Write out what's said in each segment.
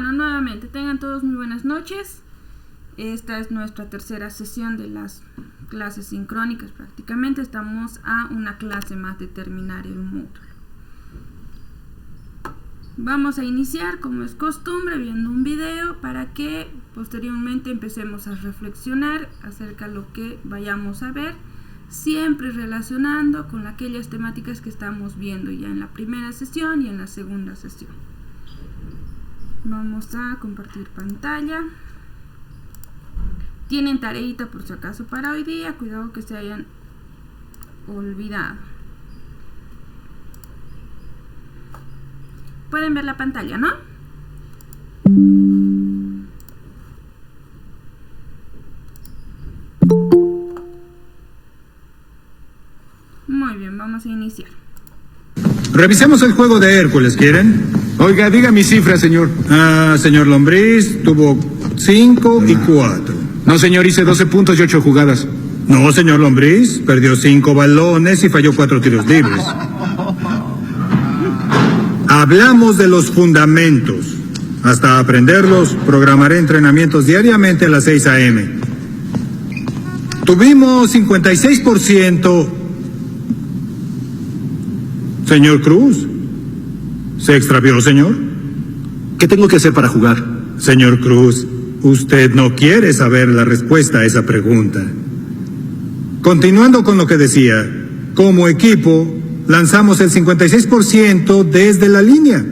Bueno, nuevamente, tengan todos muy buenas noches. Esta es nuestra tercera sesión de las clases sincrónicas. Prácticamente estamos a una clase más de terminar el módulo. Vamos a iniciar, como es costumbre, viendo un video para que posteriormente empecemos a reflexionar acerca de lo que vayamos a ver, siempre relacionando con aquellas temáticas que estamos viendo ya en la primera sesión y en la segunda sesión. Vamos a compartir pantalla. Tienen tareita por si acaso para hoy día, cuidado que se hayan olvidado. Pueden ver la pantalla, ¿no? Muy bien, vamos a iniciar. Revisemos el juego de Hércules, ¿quieren? Oiga, diga mi cifra, señor. Señor Lombriz, tuvo 5 y 4. No, señor, hice 12 puntos y 8 jugadas. No, señor Lombriz, perdió 5 balones y falló 4 tiros libres. Hablamos de los fundamentos. Hasta aprenderlos, programaré entrenamientos diariamente a las 6 a.m. Tuvimos 56%. Señor Cruz, ¿se extravió, señor? ¿Qué tengo que hacer para jugar? Señor Cruz, usted no quiere saber la respuesta a esa pregunta. Continuando con lo que decía, como equipo, lanzamos el 56% desde la línea.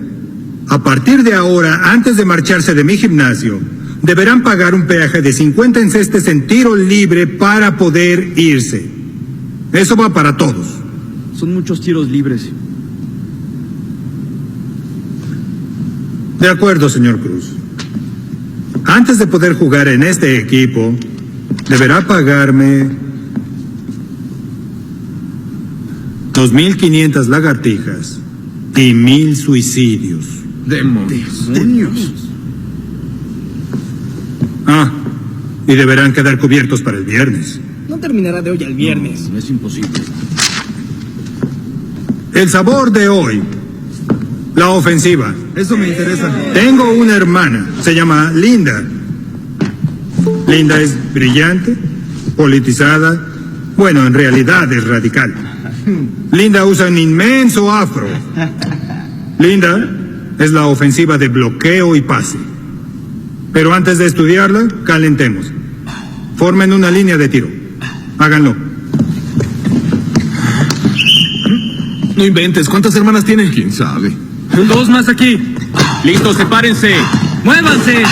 A partir de ahora, antes de marcharse de mi gimnasio, deberán pagar un peaje de 50 encestes en tiro libre para poder irse. Eso va para todos. Son muchos tiros libres. De acuerdo, señor Cruz. Antes de poder jugar en este equipo, deberá pagarme 2.500 lagartijas y 1.000 suicidios. ¡Demonios! Y deberán quedar cubiertos para el viernes. No terminará de hoy al viernes. No, es imposible. El sabor de hoy. La ofensiva. Eso me interesa. Tengo una hermana, se llama Linda. Linda es brillante, politizada, bueno, en realidad es radical. Linda usa un inmenso afro. Linda es la ofensiva de bloqueo y pase. Pero antes de estudiarla, calentemos. Formen una línea de tiro. Háganlo. No inventes, ¿cuántas hermanas tiene? ¿Quién sabe? 2 más aquí. Listo, sepárense. ¡Muévanse!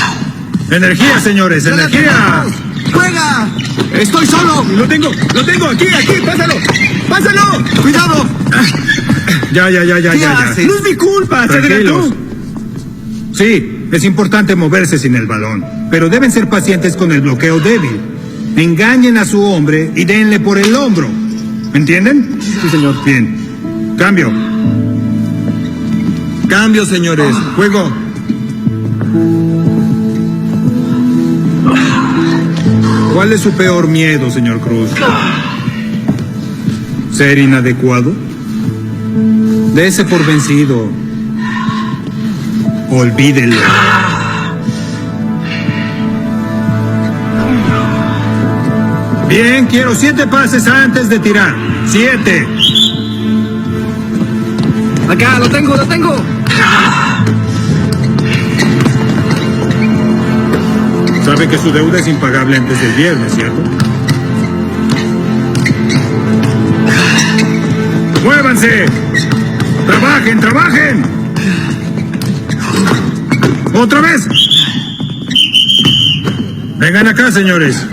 ¡Energía, señores! ¡Energía! ¡Juega! ¡Estoy solo! Lo tengo, aquí, pásalo. ¡Pásalo! ¡Cuidado! Ya. haces? No es mi culpa, se Tranquilos. adelantó. Sí, es importante moverse sin el balón, pero deben ser pacientes con el bloqueo débil. Engañen a su hombre y denle por el hombro. ¿Entienden? Sí, señor. Bien. Cambio. Cambio, señores. Juego. ¿Cuál es su peor miedo, señor Cruz? ¿Ser inadecuado? Dese por vencido. Olvídelo. Bien, quiero 7 pases antes de tirar. 7. Acá, lo tengo. Sabe que su deuda es impagable antes del viernes, ¿cierto? ¡Muévanse! ¡Trabajen! ¡Otra vez! Vengan acá, señores.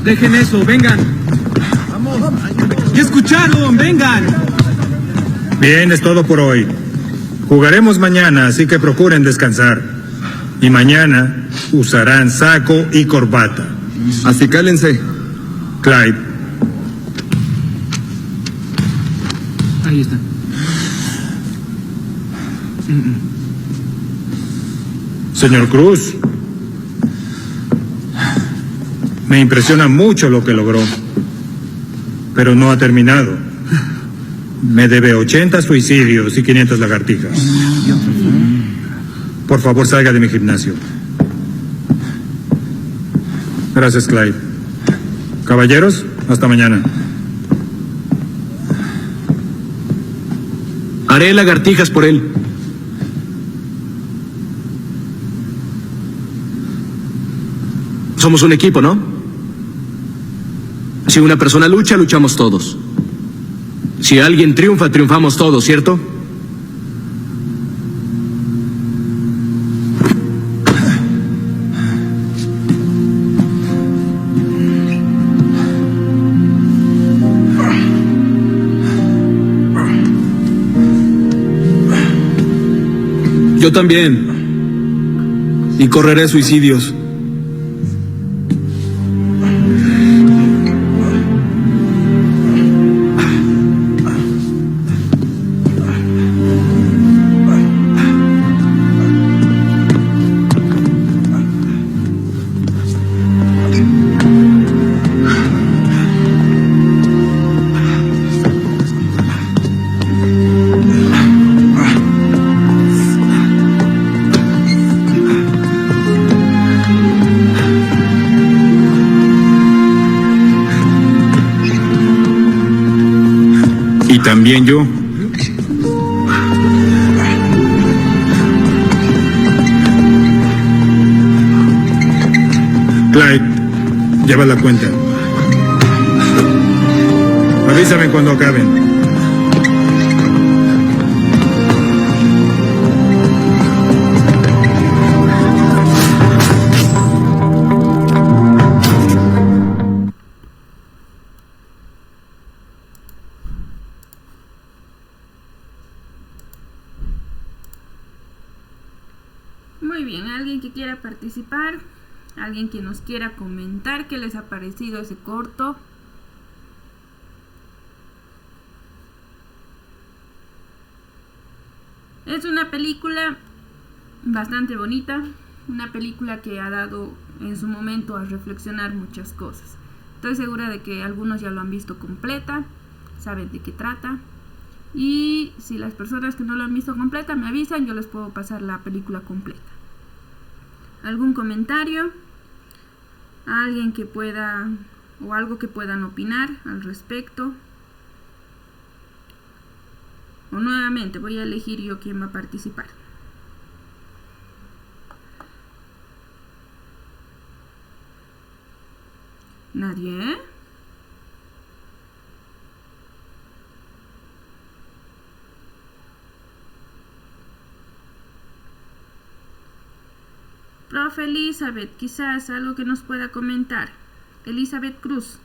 Dejen eso, vengan. ¿Ya escucharon? Vengan. Bien, es todo por hoy. Jugaremos mañana, así que procuren descansar. Y mañana usarán saco y corbata. Así cálense. Clyde. Ahí está. Señor Cruz, me impresiona mucho lo que logró, pero no ha terminado. Me debe 80 suicidios y 500 lagartijas. Por favor, salga de mi gimnasio. Gracias, Clyde. Caballeros, hasta mañana. Haré lagartijas por él. Somos un equipo, ¿no? Si una persona lucha, luchamos todos. Si alguien triunfa, triunfamos todos, ¿cierto? Yo también. Y correré suicidios. Y también yo. Clyde, lleva la cuenta. Avísame cuando acaben. Muy bien, ¿alguien que quiera participar? ¿Alguien que nos quiera comentar qué les ha parecido ese corto? Es una película bastante bonita, una película que ha dado en su momento a reflexionar muchas cosas. Estoy segura de que algunos ya lo han visto completa, saben de qué trata. Y si las personas que no lo han visto completa me avisan, yo les puedo pasar la película completa. ¿Algún comentario? ¿Alguien que pueda o algo que puedan opinar al respecto? O nuevamente voy a elegir yo quién va a participar. ¿Nadie? Profe Elizabeth, quizás algo que nos pueda comentar. Elizabeth Cruz.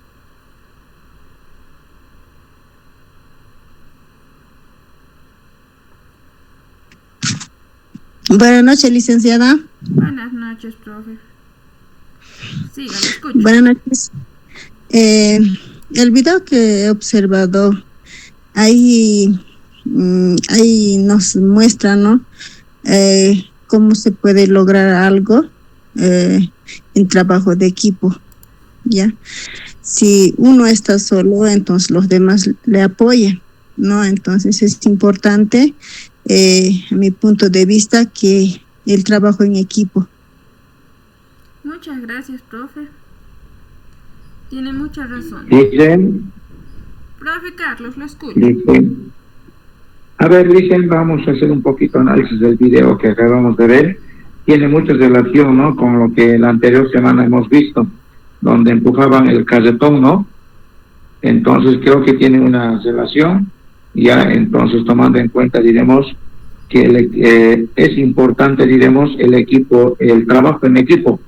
Buenas noches, licenciada. Buenas noches, profe. Siga, lo escucho. Buenas noches. El video que he observado, ahí nos muestra, ¿no? Cómo se puede lograr algo en trabajo de equipo, ¿ya? Si uno está solo, entonces los demás le apoyan, ¿no? Entonces es importante, a mi punto de vista, que el trabajo en equipo. Muchas gracias, profe. Tiene mucha razón. Dicen, Profe Carlos, lo escucho. a ver, dicen, vamos a hacer un poquito de análisis del video que acabamos de ver. Tiene mucha relación, ¿no?, con lo que la anterior semana hemos visto, donde empujaban el carretón, ¿no? Entonces creo que tiene una relación. Ya, entonces tomando en cuenta, diremos, que es importante, diremos, el equipo, el trabajo en equipo,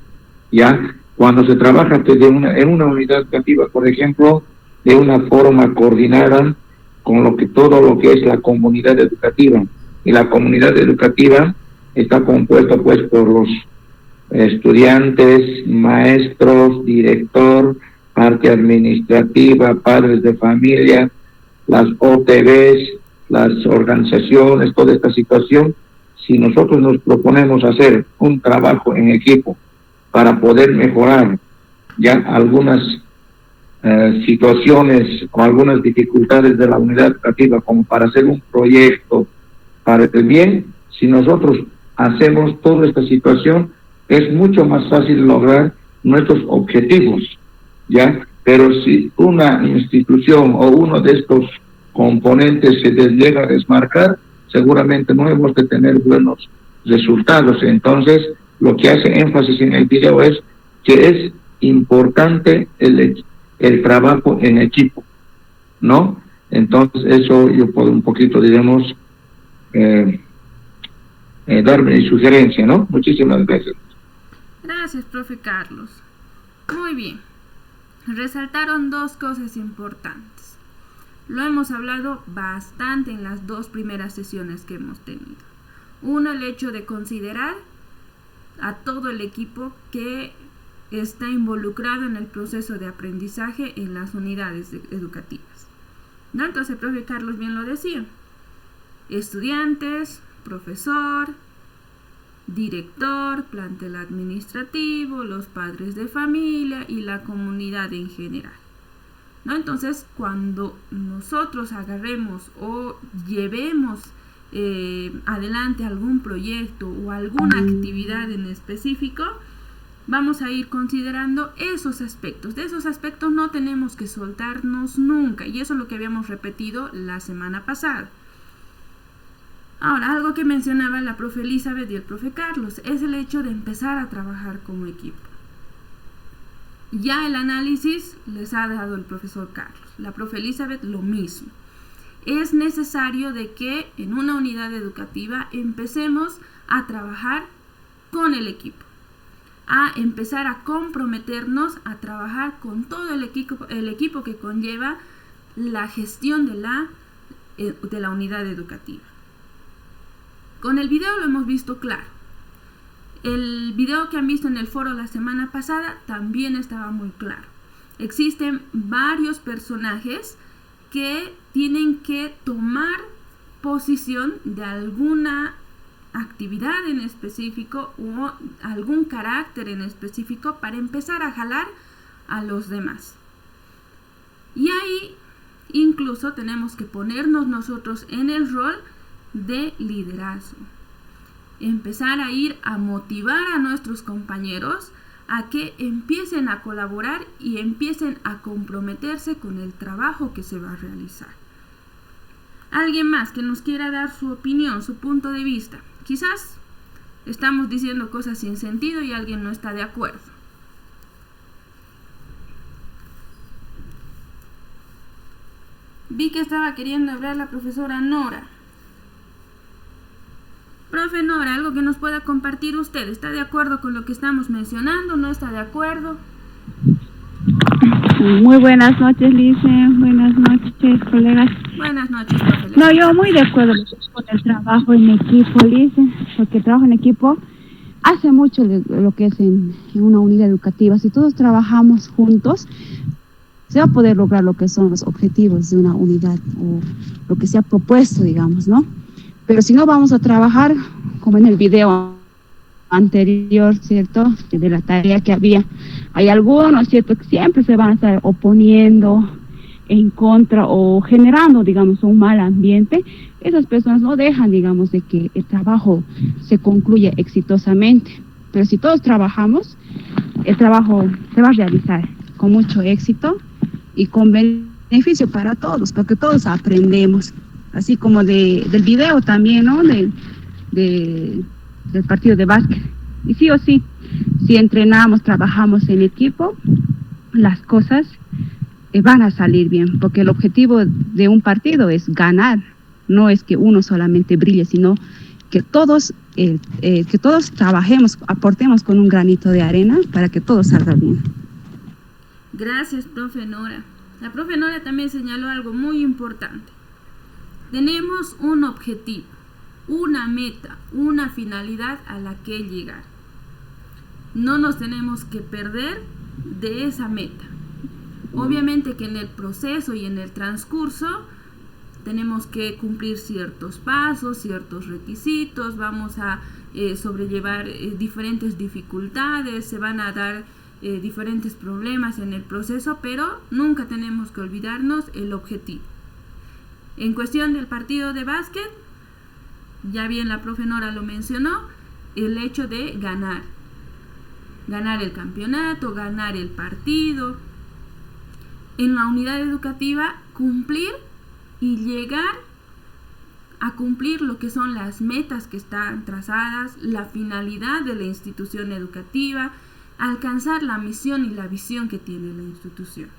ya. Cuando se trabaja en una unidad educativa, por ejemplo, de una forma coordinada con todo lo que es la comunidad educativa. Y la comunidad educativa está compuesta pues por los estudiantes, maestros, director, parte administrativa, padres de familia, las OTBs, las organizaciones, toda esta situación. Si nosotros nos proponemos hacer un trabajo en equipo para poder mejorar ya algunas situaciones o algunas dificultades de la unidad educativa, como para hacer un proyecto para el bien, si nosotros hacemos toda esta situación, es mucho más fácil lograr nuestros objetivos, ¿ya? Pero si una institución o uno de estos componentes se llega a desmarcar, seguramente no hemos de tener buenos resultados. Entonces, lo que hace énfasis en el video es que es importante el trabajo en equipo, ¿no? Entonces, eso yo puedo un poquito, digamos, darme mi sugerencia, ¿no? Muchísimas gracias. Gracias, profe Carlos. Muy bien. Resaltaron dos cosas importantes. Lo hemos hablado bastante en las dos primeras sesiones que hemos tenido. Uno, el hecho de considerar a todo el equipo que está involucrado en el proceso de aprendizaje en las unidades educativas, ¿no? Entonces el profe Carlos bien lo decía: estudiantes, profesor, director, plantel administrativo, los padres de familia y la comunidad en general, ¿no? Entonces, cuando nosotros agarremos o llevemos adelante algún proyecto o alguna actividad en específico, vamos a ir considerando esos aspectos. De esos aspectos no tenemos que soltarnos nunca, y eso es lo que habíamos repetido la semana pasada. Ahora, algo que mencionaba la profe Elizabeth y el profe Carlos es el hecho de empezar a trabajar como equipo. Ya el análisis les ha dado el profesor Carlos, la profe Elizabeth lo mismo. Es necesario de que en una unidad educativa empecemos a trabajar con el equipo, a empezar a comprometernos a trabajar con todo el equipo que conlleva la gestión de la unidad educativa. Con el video lo hemos visto claro. El video que han visto en el foro la semana pasada también estaba muy claro. Existen varios personajes que tienen que tomar posición de alguna actividad en específico o algún carácter en específico para empezar a jalar a los demás. Y ahí incluso tenemos que ponernos nosotros en el rol de liderazgo. Empezar a ir a motivar a nuestros compañeros a que empiecen a colaborar y empiecen a comprometerse con el trabajo que se va a realizar. Alguien más que nos quiera dar su opinión, su punto de vista. Quizás estamos diciendo cosas sin sentido y alguien no está de acuerdo. Vi que estaba queriendo hablar la profesora Nora. Profe Nora, algo que nos pueda compartir usted. ¿Está de acuerdo con lo que estamos mencionando? ¿No está de acuerdo? Muy buenas noches, Lice. Buenas noches, colegas. Buenas noches, profe. No, yo muy de acuerdo con el trabajo en equipo, Lice, porque el trabajo en equipo hace mucho lo que es en una unidad educativa. Si todos trabajamos juntos, se va a poder lograr lo que son los objetivos de una unidad o lo que se ha propuesto, digamos, ¿no? Pero si no vamos a trabajar, como en el video anterior, ¿cierto?, de la tarea que había, hay algunos, ¿cierto?, que siempre se van a estar oponiendo en contra o generando, digamos, un mal ambiente. Esas personas no dejan, digamos, de que el trabajo se concluya exitosamente. Pero si todos trabajamos, el trabajo se va a realizar con mucho éxito y con beneficio para todos, porque todos aprendemos. Así como del video también, ¿no?, del partido de básquet. Y sí o sí, si entrenamos, trabajamos en equipo, las cosas van a salir bien, porque el objetivo de un partido es ganar, no es que uno solamente brille, sino que todos trabajemos, aportemos con un granito de arena para que todo salga bien. Gracias, profe Nora. La profe Nora también señaló algo muy importante. Tenemos un objetivo, una meta, una finalidad a la que llegar. No nos tenemos que perder de esa meta. Obviamente que en el proceso y en el transcurso tenemos que cumplir ciertos pasos, ciertos requisitos, vamos a sobrellevar diferentes dificultades, se van a dar diferentes problemas en el proceso, pero nunca tenemos que olvidarnos el objetivo. En cuestión del partido de básquet, ya bien la profe Nora lo mencionó, el hecho de ganar el campeonato, ganar el partido. En la unidad educativa, cumplir y llegar a cumplir lo que son las metas que están trazadas, la finalidad de la institución educativa, alcanzar la misión y la visión que tiene la institución,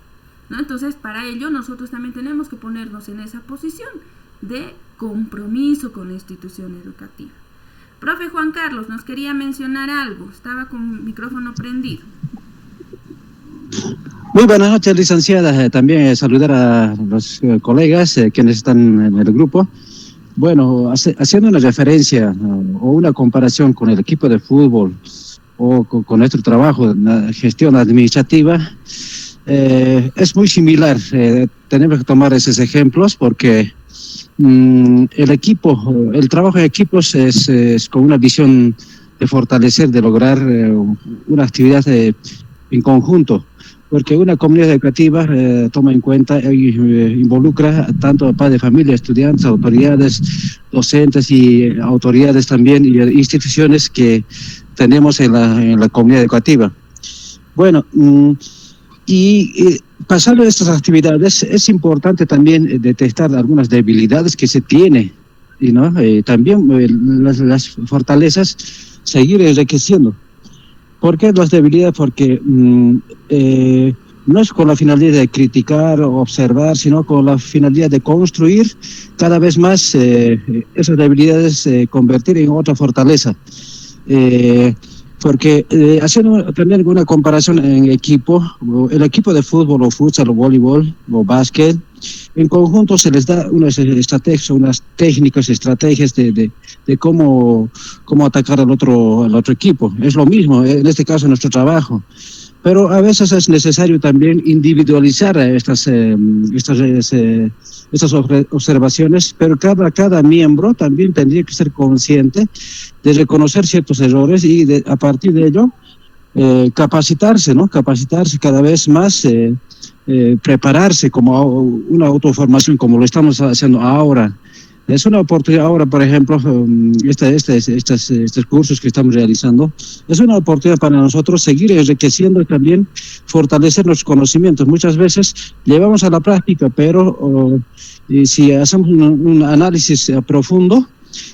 ¿no? Entonces, para ello nosotros también tenemos que ponernos en esa posición de compromiso con la institución educativa. Profe Juan Carlos, nos quería mencionar algo, estaba con micrófono prendido. Muy buenas noches, licenciada. También saludar a los colegas quienes están en el grupo. Bueno, haciendo una referencia o una comparación con el equipo de fútbol o con nuestro trabajo en la gestión administrativa, es muy similar. Tenemos que tomar esos ejemplos porque el trabajo en equipos es con una visión de fortalecer, de lograr una actividad en conjunto, porque una comunidad educativa toma en cuenta y involucra tanto a padres de familia, estudiantes, autoridades, docentes y autoridades también y instituciones que tenemos en la comunidad educativa. Bueno, pasando a estas actividades, es importante también detectar algunas debilidades que se tiene, ¿no? También las fortalezas, seguir enriqueciendo. ¿Por qué las debilidades? Porque no es con la finalidad de criticar o observar, sino con la finalidad de construir cada vez más esas debilidades, convertir en otra fortaleza. Porque haciendo también una comparación en equipo, el equipo de fútbol o futsal o voleibol o básquet, en conjunto se les da unas estrategias, unas técnicas, estrategias de cómo atacar al otro equipo. Es lo mismo, en este caso, en nuestro trabajo. Pero a veces es necesario también individualizar estas observaciones, pero cada miembro también tendría que ser consciente de reconocer ciertos errores y a partir de ello capacitarse, ¿no? Capacitarse cada vez más, prepararse como una autoformación, como lo estamos haciendo ahora. Es una oportunidad ahora, por ejemplo, estos cursos que estamos realizando, es una oportunidad para nosotros seguir enriqueciendo y también fortalecer nuestros conocimientos. Muchas veces llevamos a la práctica, pero si hacemos un análisis profundo,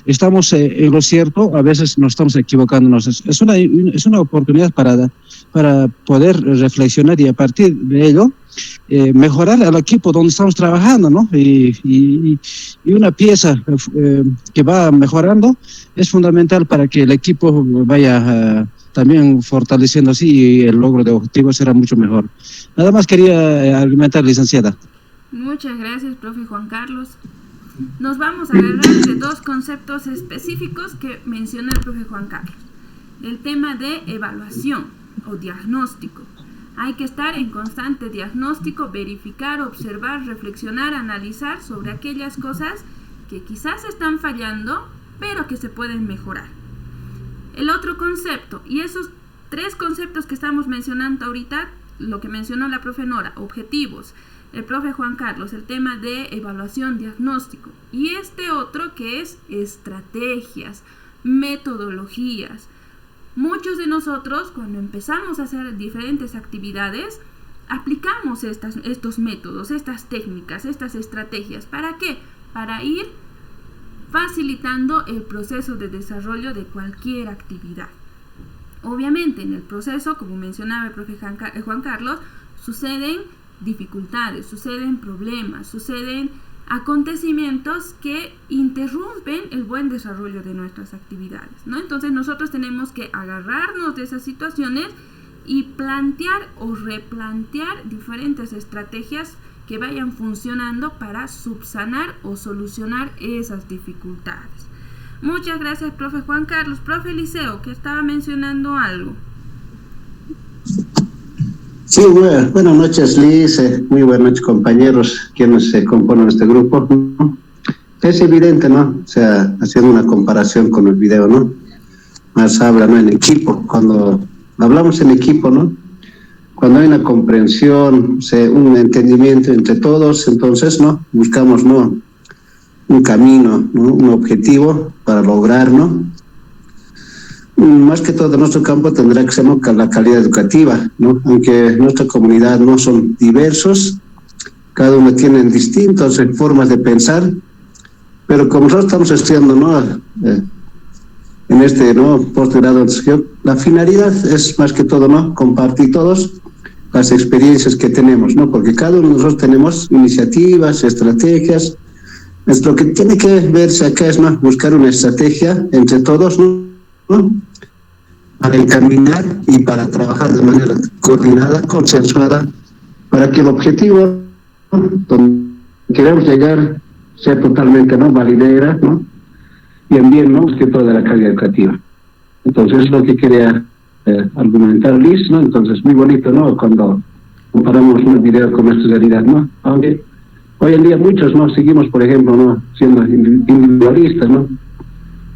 estamos en lo cierto, a veces nos estamos equivocando. Es una oportunidad para poder reflexionar y a partir de ello mejorar al equipo donde estamos trabajando, ¿no? Y una pieza que va mejorando es fundamental para que el equipo vaya también fortaleciendo así y el logro de objetivos será mucho mejor. Nada más quería argumentar, licenciada. Muchas gracias, profe Juan Carlos. Nos vamos a agarrar de dos conceptos específicos que mencionó el profe Juan Carlos. El tema de evaluación o diagnóstico. Hay que estar en constante diagnóstico, verificar, observar, reflexionar, analizar sobre aquellas cosas que quizás están fallando, pero que se pueden mejorar. El otro concepto, y esos tres conceptos que estamos mencionando ahorita, lo que mencionó la profe Nora, objetivos, el profe Juan Carlos, el tema de evaluación, diagnóstico, y este otro que es estrategias, metodologías. Muchos de nosotros, cuando empezamos a hacer diferentes actividades, aplicamos estos métodos, estas técnicas, estas estrategias. ¿Para qué? Para ir facilitando el proceso de desarrollo de cualquier actividad. Obviamente, en el proceso, como mencionaba el profe Juan Carlos, suceden dificultades, suceden problemas, suceden acontecimientos que interrumpen el buen desarrollo de nuestras actividades, ¿no? Entonces nosotros tenemos que agarrarnos de esas situaciones y plantear o replantear diferentes estrategias que vayan funcionando para subsanar o solucionar esas dificultades. Muchas gracias, profe Juan Carlos. Profe Eliseo, que estaba mencionando algo. Sí, buenas noches, Liz. Muy buenas noches, compañeros, quienes se componen este grupo. Es evidente, ¿no? O sea, haciendo una comparación con el video, ¿no? Más habla, ¿no? En equipo. Cuando hablamos en equipo, ¿no? Cuando hay una comprensión, o sea, un entendimiento entre todos, entonces, ¿no? Buscamos, ¿no? Un camino, ¿no? Un objetivo para lograr, ¿no? más que todo nuestro campo tendrá que ser, ¿no?, la calidad educativa, ¿no? Aunque nuestra comunidad no son diversos, cada uno tiene distintas formas de pensar, pero como nosotros estamos estudiando, ¿no?, en este, ¿no?, postgrado, la finalidad es más que todo, ¿no?, compartir todos las experiencias que tenemos, ¿no? Porque cada uno de nosotros tenemos iniciativas, estrategias. Lo que tiene que verse acá es, ¿no?, buscar una estrategia entre todos, ¿no?, para encaminar y para trabajar de manera coordinada, consensuada, para que el objetivo, ¿no?, donde queremos llegar sea totalmente, ¿no?, validera, ¿no?, y en bien, ¿no?, que toda la calidad educativa. Entonces es lo que quería argumentar Liz, ¿no? Entonces muy bonito, ¿no?, cuando comparamos un video con nuestra realidad, ¿no? Aunque hoy en día muchos, ¿no?, seguimos, por ejemplo, ¿no?, siendo individualistas, ¿no?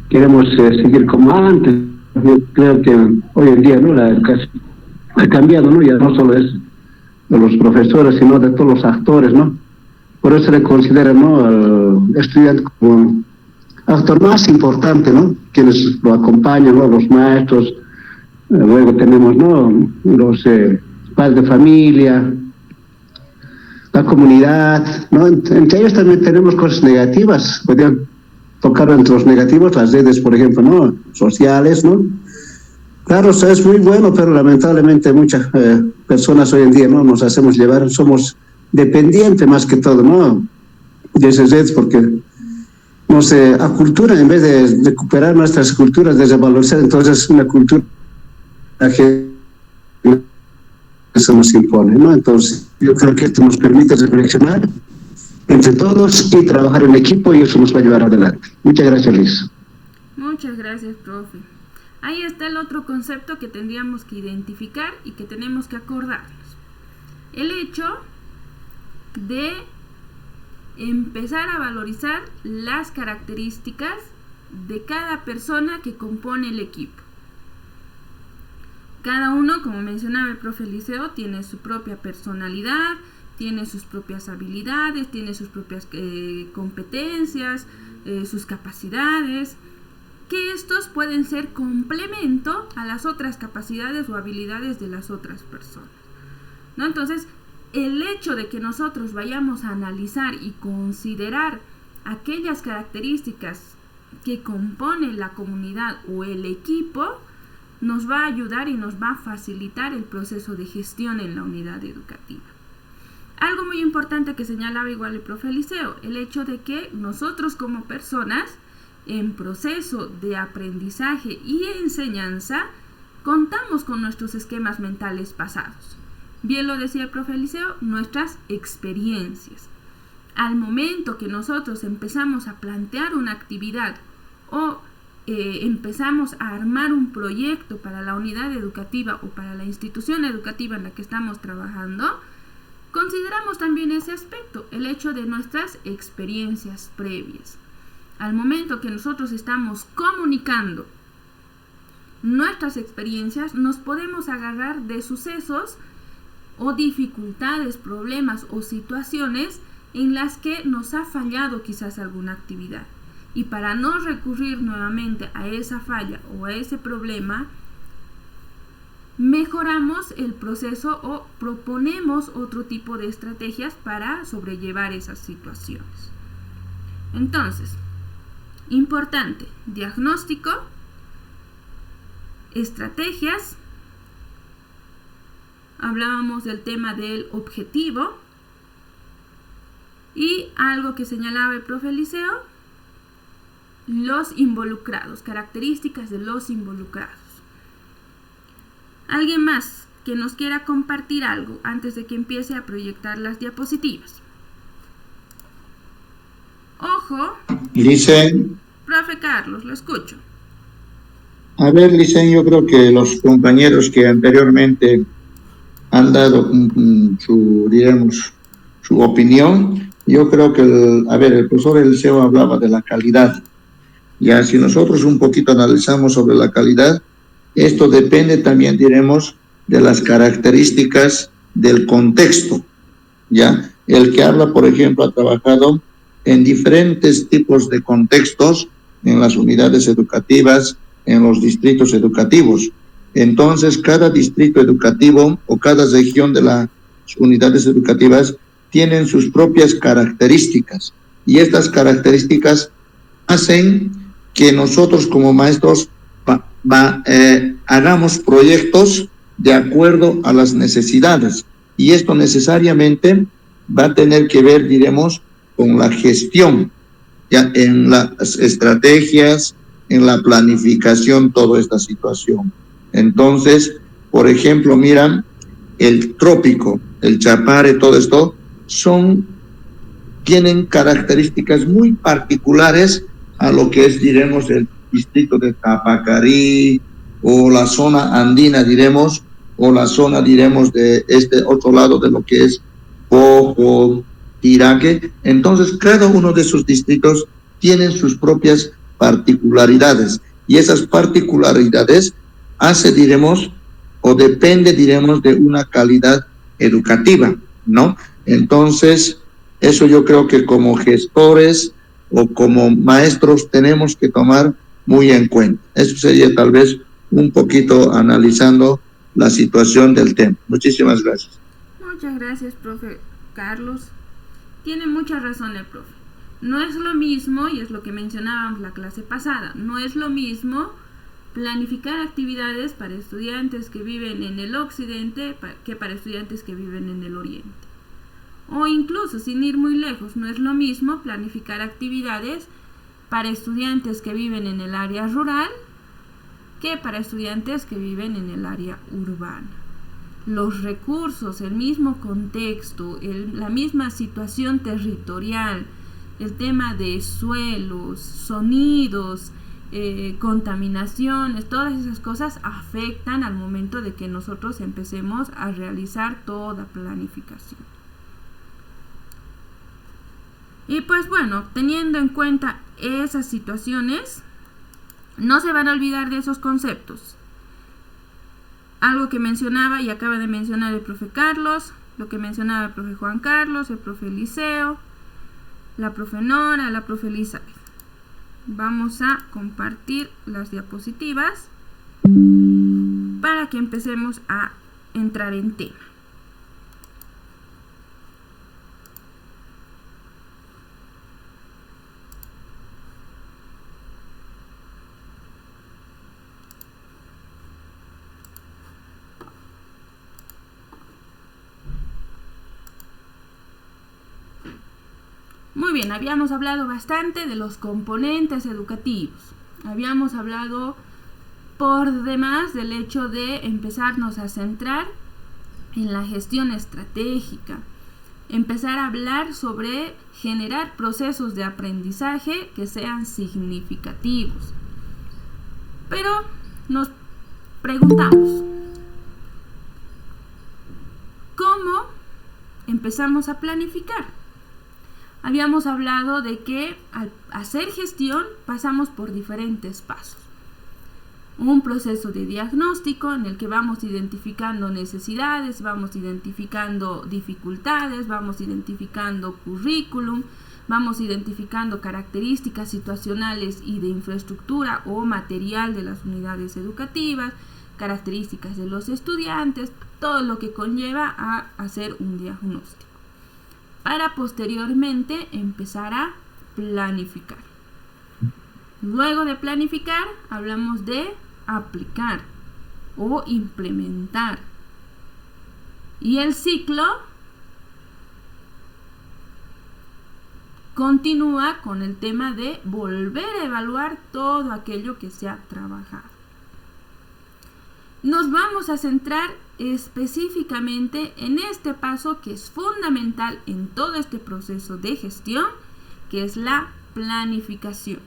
Queremos seguir como antes. Yo creo que hoy en día, ¿no?, la educación ha cambiado, ¿no? Ya no solo es de los profesores, sino de todos los actores, ¿no? Por eso se le considera, ¿no?, al estudiante como actor más importante, ¿no?, quienes lo acompañan, ¿no?, los maestros, luego tenemos, ¿no?, los padres de familia, la comunidad, ¿no? Entre ellos también tenemos cosas negativas, podrían tocar entre los negativos las redes, por ejemplo, ¿no?, sociales, ¿no? Claro, eso es muy bueno, pero lamentablemente muchas personas hoy en día, ¿no?, nos hacemos llevar, somos dependientes más que todo, ¿no?, de esas redes, porque nos aculturan en vez de recuperar nuestras culturas, de revalorizar, entonces una cultura que eso nos impone, ¿no? Entonces yo creo que esto nos permite reflexionar entre todos y trabajar en equipo, y eso nos va a llevar adelante. Muchas gracias, Liz. Muchas gracias, profe. Ahí está el otro concepto que tendríamos que identificar y que tenemos que acordarnos. El hecho de empezar a valorizar las características de cada persona que compone el equipo. Cada uno, como mencionaba el profe Liceo, tiene su propia personalidad, tiene sus propias habilidades, tiene sus propias competencias, sus capacidades, que estos pueden ser complemento a las otras capacidades o habilidades de las otras personas, ¿no? Entonces, el hecho de que nosotros vayamos a analizar y considerar aquellas características que componen la comunidad o el equipo nos va a ayudar y nos va a facilitar el proceso de gestión en la unidad educativa. Algo muy importante que señalaba igual el profe Liceo, el hecho de que nosotros como personas en proceso de aprendizaje y enseñanza contamos con nuestros esquemas mentales pasados. Bien lo decía el profe Liceo, nuestras experiencias. Al momento que nosotros empezamos a plantear una actividad o empezamos a armar un proyecto para la unidad educativa o para la institución educativa en la que estamos trabajando, consideramos también ese aspecto, el hecho de nuestras experiencias previas. Al momento que nosotros estamos comunicando nuestras experiencias, nos podemos agarrar de sucesos o dificultades, problemas o situaciones en las que nos ha fallado quizás alguna actividad. Y para no recurrir nuevamente a esa falla o a ese problema, mejoramos el proceso o proponemos otro tipo de estrategias para sobrellevar esas situaciones. Entonces, importante, diagnóstico, estrategias, hablábamos del tema del objetivo y algo que señalaba el profe Liceo, los involucrados, características de los involucrados. ¿Alguien más que nos quiera compartir algo antes de que empiece a proyectar las diapositivas? Ojo. Licen. Profe Carlos, lo escucho. A ver, Licen, yo creo que los compañeros que anteriormente han dado su opinión, yo creo que, el profesor Eliseo hablaba de la calidad. Ya, si nosotros un poquito analizamos sobre la calidad, esto depende también, diremos, de las características del contexto, ¿ya? El que habla, por ejemplo, ha trabajado en diferentes tipos de contextos, en las unidades educativas, en los distritos educativos. Entonces, cada distrito educativo o cada región de las unidades educativas tienen sus propias características, y estas características hacen que nosotros como maestros hagamos proyectos de acuerdo a las necesidades, y esto necesariamente va a tener que ver, diremos, con la gestión, ya en las estrategias, en la planificación, toda esta situación. Entonces, por ejemplo, miran, el trópico, el Chapare, todo esto, tienen características muy particulares a lo que es, diremos, el distrito de Tapacarí, o la zona andina, diremos, o la zona, diremos, de este otro lado de lo que es Pojo, Iraque. Entonces, cada uno de esos distritos tienen sus propias particularidades, y esas particularidades diremos, o depende, diremos, de una calidad educativa, ¿no? Entonces, eso yo creo que como gestores o como maestros tenemos que tomar muy en cuenta. Eso sería tal vez un poquito analizando la situación del tema. Muchísimas gracias. Muchas gracias, profe Carlos. Tiene mucha razón el profe. No es lo mismo, y es lo que mencionábamos la clase pasada, no es lo mismo planificar actividades para estudiantes que viven en el occidente que para estudiantes que viven en el oriente. O incluso, sin ir muy lejos, no es lo mismo planificar actividades para estudiantes que viven en el área rural que para estudiantes que viven en el área urbana. Los recursos, el mismo contexto, la misma situación territorial, el tema de suelos, sonidos, contaminaciones, todas esas cosas afectan al momento de que nosotros empecemos a realizar toda planificación. Y pues bueno, teniendo en cuenta esas situaciones, no se van a olvidar de esos conceptos. Algo que mencionaba y acaba de mencionar el profe Carlos, lo que mencionaba el profe Juan Carlos, el profe Eliseo, la profe Nora, la profe Elizabeth. Vamos a compartir las diapositivas para que empecemos a entrar en tema. Muy bien, habíamos hablado bastante de los componentes educativos. Habíamos hablado por demás del hecho de empezarnos a centrar en la gestión estratégica, empezar a hablar sobre generar procesos de aprendizaje que sean significativos. Pero nos preguntamos, ¿cómo empezamos a planificar? Habíamos hablado de que al hacer gestión pasamos por diferentes pasos. Un proceso de diagnóstico en el que vamos identificando necesidades, vamos identificando dificultades, vamos identificando currículum, vamos identificando características situacionales y de infraestructura o material de las unidades educativas, características de los estudiantes, todo lo que conlleva a hacer un diagnóstico, para posteriormente empezar a planificar. Luego de planificar, hablamos de aplicar o implementar. Y el ciclo continúa con el tema de volver a evaluar todo aquello que se ha trabajado. Nos vamos a centrar específicamente en este paso que es fundamental en todo este proceso de gestión, que es la planificación.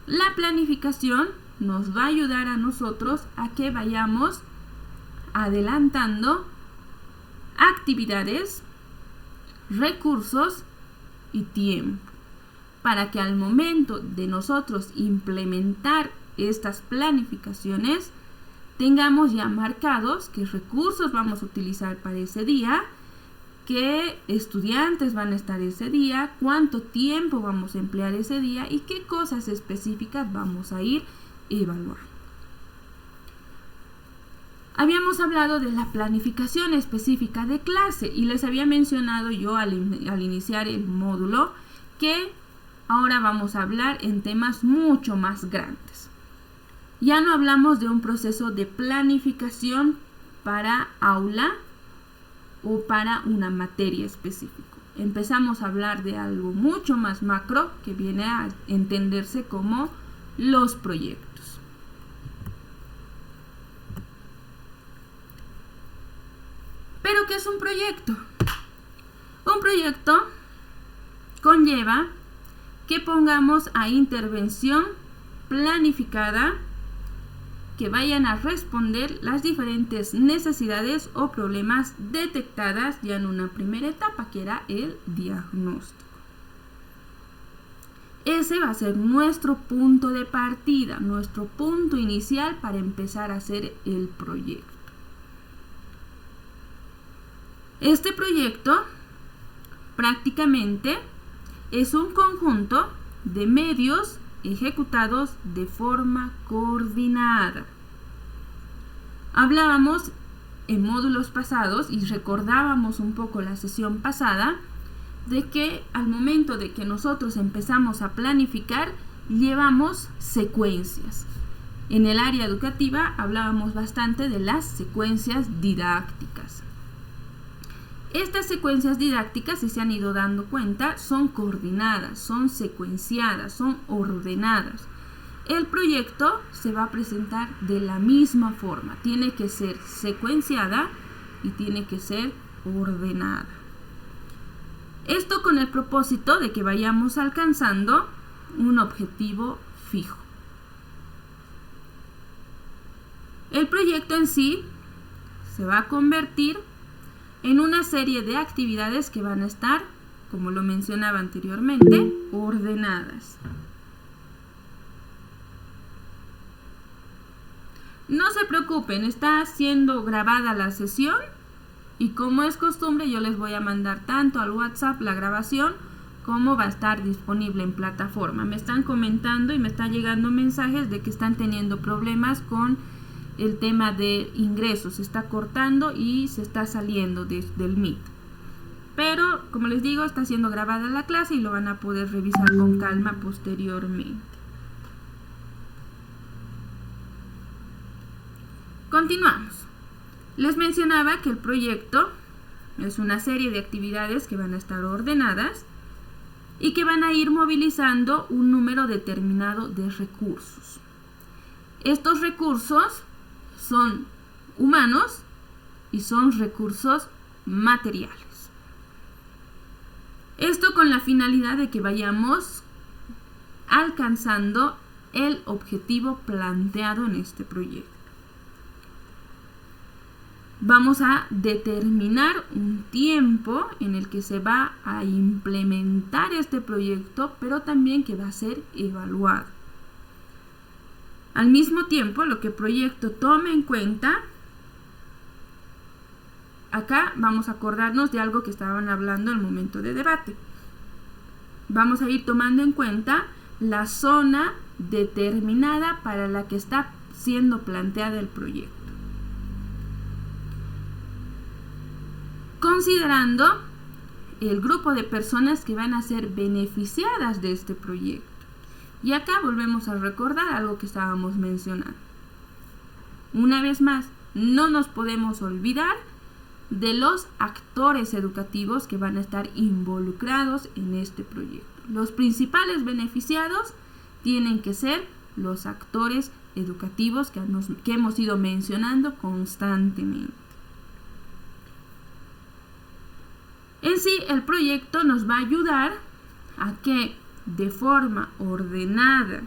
La planificación nos va a ayudar a nosotros a que vayamos adelantando actividades, recursos y tiempo, para que al momento de nosotros implementar estas planificaciones tengamos ya marcados qué recursos vamos a utilizar para ese día, qué estudiantes van a estar ese día, cuánto tiempo vamos a emplear ese día y qué cosas específicas vamos a ir evaluando. Habíamos hablado de la planificación específica de clase y les había mencionado yo al iniciar el módulo que ahora vamos a hablar en temas mucho más grandes. Ya no hablamos de un proceso de planificación para aula o para una materia específica. Empezamos a hablar de algo mucho más macro que viene a entenderse como los proyectos. ¿Pero qué es un proyecto? Un proyecto conlleva que pongamos a intervención planificada que vayan a responder las diferentes necesidades o problemas detectadas ya en una primera etapa, que era el diagnóstico. Ese va a ser nuestro punto de partida, nuestro punto inicial para empezar a hacer el proyecto. Este proyecto prácticamente es un conjunto de medios ejecutados de forma coordinada. Hablábamos en módulos pasados y recordábamos un poco la sesión pasada de que al momento de que nosotros empezamos a planificar, llevamos secuencias. En el área educativa hablábamos bastante de las secuencias didácticas. Estas secuencias didácticas, si se han ido dando cuenta, son coordinadas, son secuenciadas, son ordenadas. El proyecto se va a presentar de la misma forma, tiene que ser secuenciada y tiene que ser ordenada. Esto con el propósito de que vayamos alcanzando un objetivo fijo. El proyecto en sí se va a convertir en una serie de actividades que van a estar, como lo mencionaba anteriormente, ordenadas. No se preocupen, está siendo grabada la sesión y como es costumbre yo les voy a mandar tanto al WhatsApp la grabación como va a estar disponible en plataforma. Me están comentando y me están llegando mensajes de que están teniendo problemas con el tema de ingresos, se está cortando y se está saliendo del Meet. Pero, como les digo, está siendo grabada la clase y lo van a poder revisar con calma posteriormente. Continuamos. Les mencionaba que el proyecto es una serie de actividades que van a estar ordenadas y que van a ir movilizando un número determinado de recursos. Estos recursos son humanos y son recursos materiales. Esto con la finalidad de que vayamos alcanzando el objetivo planteado en este proyecto. Vamos a determinar un tiempo en el que se va a implementar este proyecto, pero también que va a ser evaluado. Al mismo tiempo, lo que el proyecto tome en cuenta, acá vamos a acordarnos de algo que estaban hablando al momento de debate. Vamos a ir tomando en cuenta la zona determinada para la que está siendo planteada el proyecto. Considerando el grupo de personas que van a ser beneficiadas de este proyecto. Y acá volvemos a recordar algo que estábamos mencionando. Una vez más, no nos podemos olvidar de los actores educativos que van a estar involucrados en este proyecto. Los principales beneficiados tienen que ser los actores educativos que hemos ido mencionando constantemente. En sí, el proyecto nos va a ayudar a que de forma ordenada,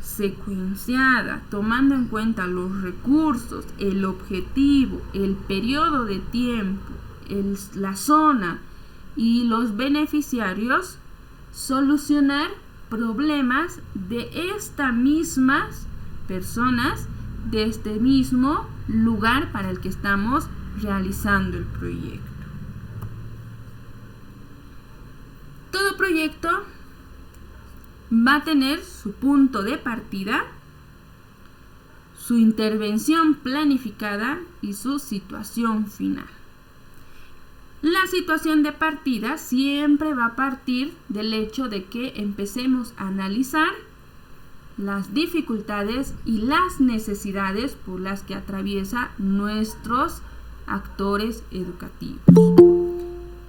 secuenciada, tomando en cuenta los recursos, el objetivo, el periodo de tiempo, la zona y los beneficiarios, solucionar problemas de estas mismas personas, de este mismo lugar para el que estamos realizando el proyecto. Todo proyecto va a tener su punto de partida, su intervención planificada y su situación final. La situación de partida siempre va a partir del hecho de que empecemos a analizar las dificultades y las necesidades por las que atraviesa nuestros actores educativos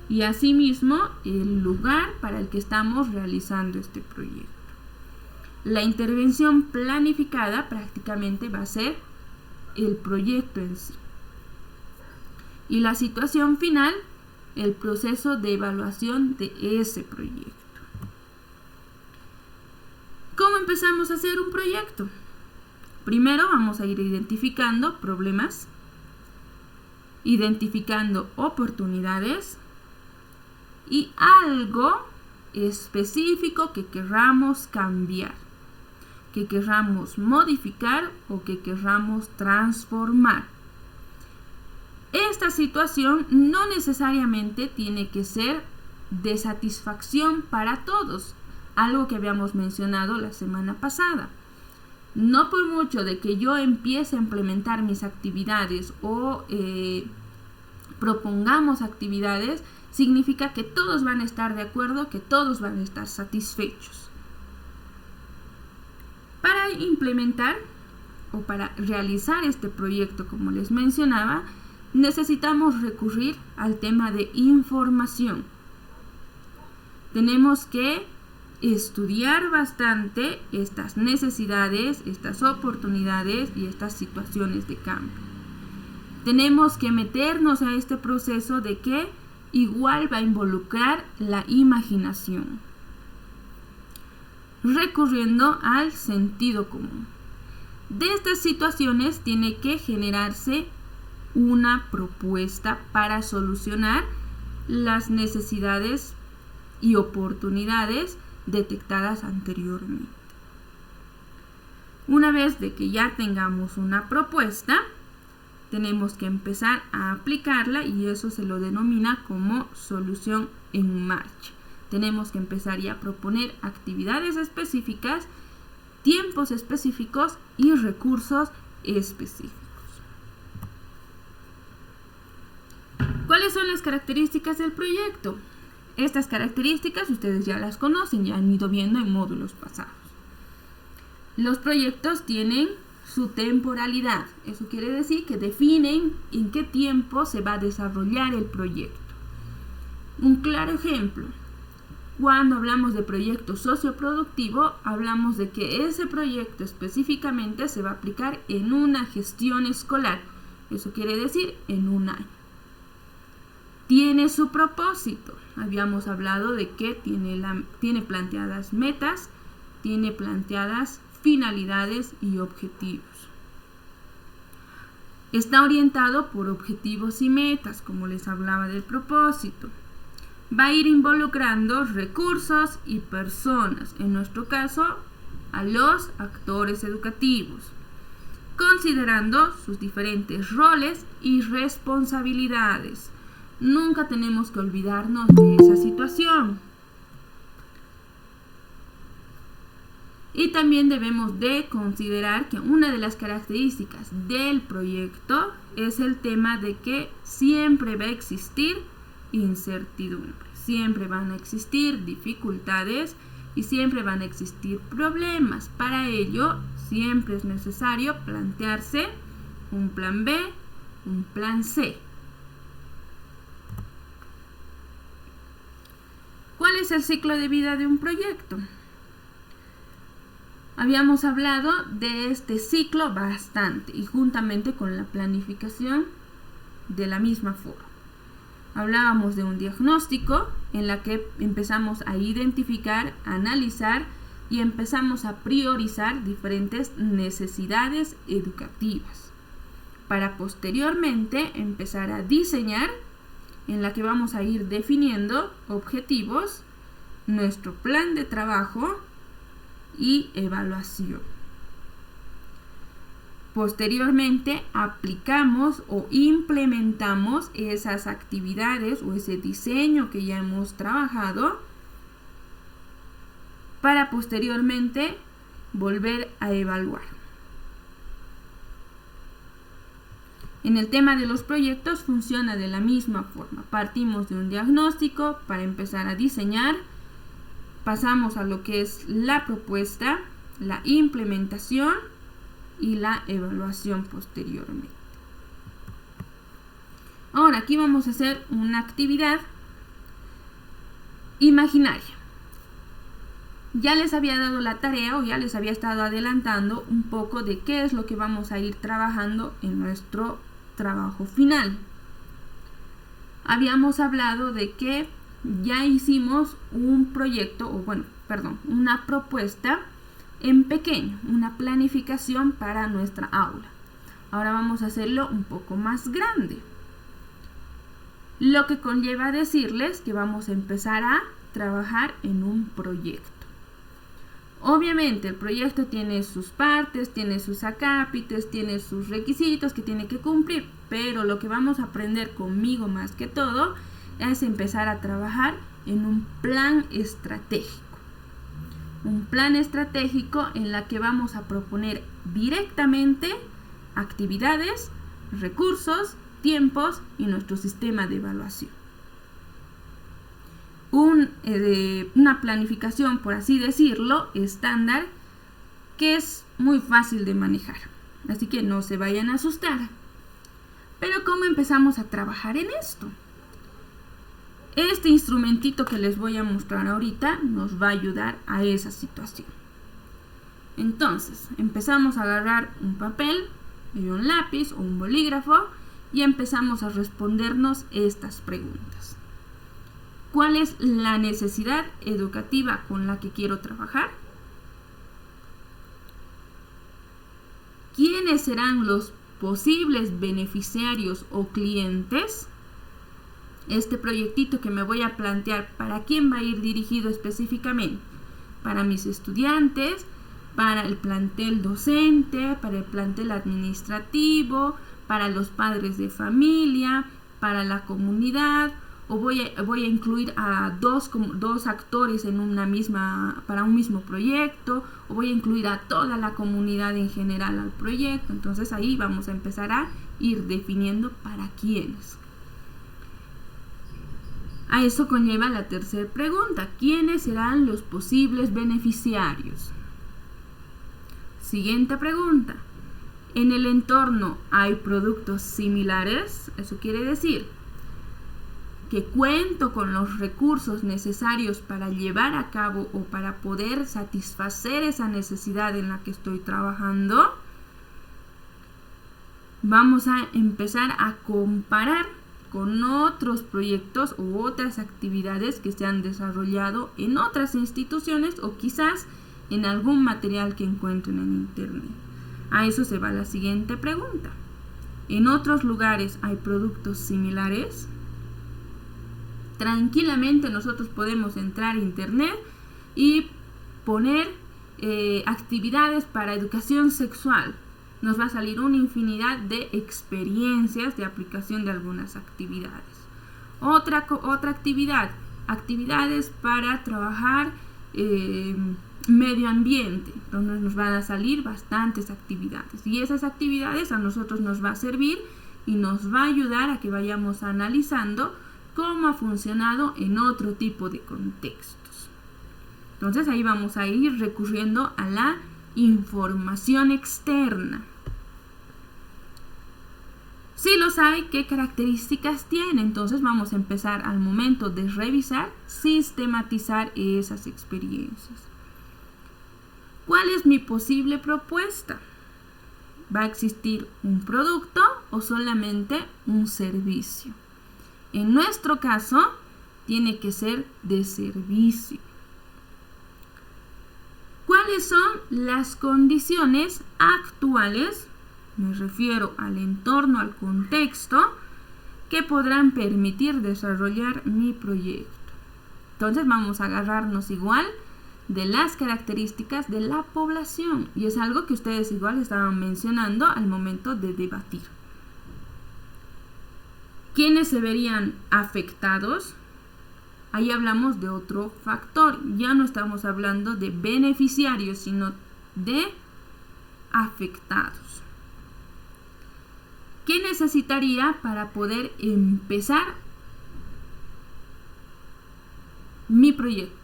y asimismo el lugar para el que estamos realizando este proyecto. La intervención planificada prácticamente va a ser el proyecto en sí y la situación final, el proceso de evaluación de ese proyecto. ¿Cómo empezamos a hacer un proyecto? Primero vamos a ir identificando problemas, identificando oportunidades y algo específico que querramos cambiar, que querramos modificar o que querramos transformar. Esta situación no necesariamente tiene que ser de satisfacción para todos, algo que habíamos mencionado la semana pasada. No por mucho de que yo empiece a implementar mis actividades o propongamos actividades, significa que todos van a estar de acuerdo, que todos van a estar satisfechos. Para implementar o para realizar este proyecto, como les mencionaba, necesitamos recurrir al tema de información. Tenemos que estudiar bastante estas necesidades, estas oportunidades y estas situaciones de cambio. Tenemos que meternos a este proceso de que igual va a involucrar la imaginación, recurriendo al sentido común. De estas situaciones tiene que generarse una propuesta para solucionar las necesidades y oportunidades detectadas anteriormente. Una vez de que ya tengamos una propuesta, tenemos que empezar a aplicarla y eso se lo denomina como solución en marcha. Tenemos que empezar ya a proponer actividades específicas, tiempos específicos y recursos específicos. ¿Cuáles son las características del proyecto? Estas características ustedes ya las conocen, ya han ido viendo en módulos pasados. Los proyectos tienen su temporalidad. Eso quiere decir que definen en qué tiempo se va a desarrollar el proyecto. Un claro ejemplo, cuando hablamos de proyecto socioproductivo, hablamos de que ese proyecto específicamente se va a aplicar en una gestión escolar. Eso quiere decir en un año. Tiene su propósito. Habíamos hablado de que tiene planteadas metas, tiene planteadas finalidades y objetivos. Está orientado por objetivos y metas, como les hablaba del propósito. Va a ir involucrando recursos y personas, en nuestro caso, a los actores educativos, considerando sus diferentes roles y responsabilidades. Nunca tenemos que olvidarnos de esa situación. Y también debemos de considerar que una de las características del proyecto es el tema de que siempre va a existir incertidumbre, siempre van a existir dificultades y siempre van a existir problemas. Para ello, siempre es necesario plantearse un plan B, un plan C. ¿Cuál es el ciclo de vida de un proyecto? Habíamos hablado de este ciclo bastante y juntamente con la planificación de la misma forma. Hablábamos de un diagnóstico en la que empezamos a identificar, analizar y empezamos a priorizar diferentes necesidades educativas para posteriormente empezar a diseñar, en la que vamos a ir definiendo objetivos, nuestro plan de trabajo y evaluación. Posteriormente aplicamos o implementamos esas actividades o ese diseño que ya hemos trabajado para posteriormente volver a evaluar. En el tema de los proyectos funciona de la misma forma. Partimos de un diagnóstico para empezar a diseñar, pasamos a lo que es la propuesta, la implementación y la evaluación posteriormente. Ahora aquí vamos a hacer una actividad imaginaria. Ya les había dado la tarea o ya les había estado adelantando un poco de qué es lo que vamos a ir trabajando en nuestro trabajo final. Habíamos hablado de que ya hicimos un proyecto, una propuesta en pequeño, una planificación para nuestra aula. Ahora vamos a hacerlo un poco más grande. Lo que conlleva decirles que vamos a empezar a trabajar en un proyecto. Obviamente el proyecto tiene sus partes, tiene sus acápites, tiene sus requisitos que tiene que cumplir, pero lo que vamos a aprender conmigo más que todo es empezar a trabajar en un plan estratégico. Un plan estratégico en la que vamos a proponer directamente actividades, recursos, tiempos y nuestro sistema de evaluación. Una planificación, por así decirlo, estándar, que es muy fácil de manejar. Así que no se vayan a asustar. Pero ¿cómo empezamos a trabajar en esto? Este instrumentito que les voy a mostrar ahorita nos va a ayudar a esa situación. Entonces, empezamos a agarrar un papel, y un lápiz o un bolígrafo y empezamos a respondernos estas preguntas. ¿Cuál es la necesidad educativa con la que quiero trabajar? ¿Quiénes serán los posibles beneficiarios o clientes? Este proyectito que me voy a plantear, ¿para quién va a ir dirigido específicamente? Para mis estudiantes, para el plantel docente, para el plantel administrativo, para los padres de familia, para la comunidad, o voy a incluir a dos actores para un mismo proyecto, o voy a incluir a toda la comunidad en general al proyecto. Entonces ahí vamos a empezar a ir definiendo para quiénes. A eso conlleva la tercera pregunta: ¿quiénes serán los posibles beneficiarios? Siguiente pregunta: ¿en el entorno hay productos similares? Eso quiere decir que cuento con los recursos necesarios para llevar a cabo o para poder satisfacer esa necesidad en la que estoy trabajando. Vamos a empezar a comparar con otros proyectos u otras actividades que se han desarrollado en otras instituciones o quizás en algún material que encuentren en internet. A eso se va la siguiente pregunta: ¿en otros lugares hay productos similares? Tranquilamente nosotros podemos entrar a internet y poner actividades para educación sexual. Nos va a salir una infinidad de experiencias de aplicación de algunas actividades. Otra actividad, actividades para trabajar medio ambiente, donde nos van a salir bastantes actividades, y esas actividades a nosotros nos va a servir y nos va a ayudar a que vayamos analizando cómo ha funcionado en otro tipo de contextos. Entonces ahí vamos a ir recurriendo a la información externa. Si los hay, ¿qué características tiene? Entonces vamos a empezar al momento de revisar, sistematizar esas experiencias. ¿Cuál es mi posible propuesta? ¿Va a existir un producto o solamente un servicio? En nuestro caso, tiene que ser de servicio. ¿Cuáles son las condiciones actuales? Me refiero al entorno, al contexto, que podrán permitir desarrollar mi proyecto. Entonces vamos a agarrarnos igual de las características de la población, y es algo que ustedes igual estaban mencionando al momento de debatir. ¿Quiénes se verían afectados? Ahí hablamos de otro factor. Ya no estamos hablando de beneficiarios, sino de afectados. ¿Qué necesitaría para poder empezar mi proyecto?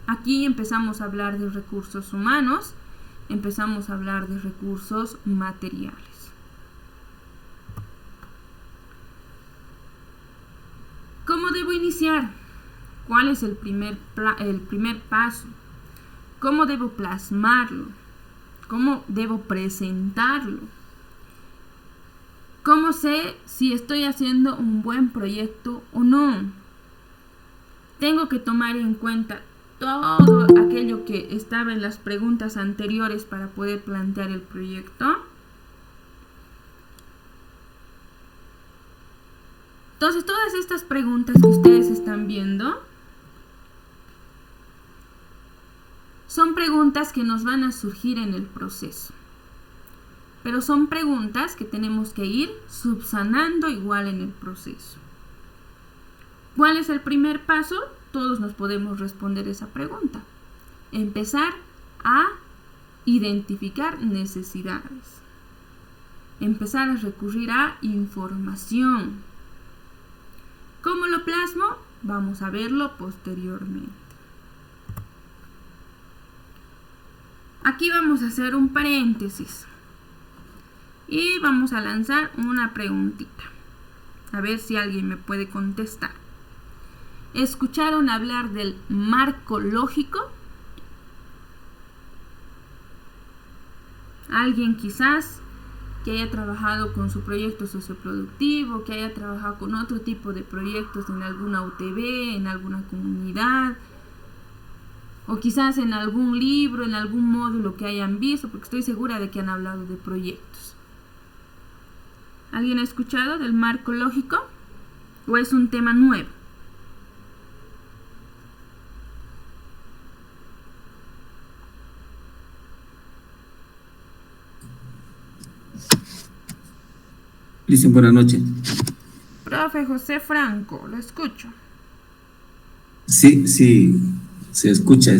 Aquí empezamos a hablar de recursos humanos, empezamos a hablar de recursos materiales. ¿Cómo debo iniciar? ¿Cuál es el primer paso? ¿Cómo debo plasmarlo? ¿Cómo debo presentarlo? ¿Cómo sé si estoy haciendo un buen proyecto o no? Tengo que tomar en cuenta todo aquello que estaba en las preguntas anteriores para poder plantear el proyecto. Entonces, todas estas preguntas que ustedes están viendo son preguntas que nos van a surgir en el proceso. Pero son preguntas que tenemos que ir subsanando igual en el proceso. ¿Cuál es el primer paso? Todos nos podemos responder esa pregunta. Empezar a identificar necesidades. Empezar a recurrir a información. ¿Cómo lo plasmo? Vamos a verlo posteriormente. Aquí vamos a hacer un paréntesis. Y vamos a lanzar una preguntita. A ver si alguien me puede contestar. ¿Escucharon hablar del marco lógico? Alguien quizás que haya trabajado con su proyecto socioproductivo, que haya trabajado con otro tipo de proyectos en alguna UTB, en alguna comunidad, o quizás en algún libro, en algún módulo que hayan visto, porque estoy segura de que han hablado de proyectos. ¿Alguien ha escuchado del marco lógico? ¿O es un tema nuevo? Dicen buenas noches. Profe José Franco, lo escucho. Sí, se escucha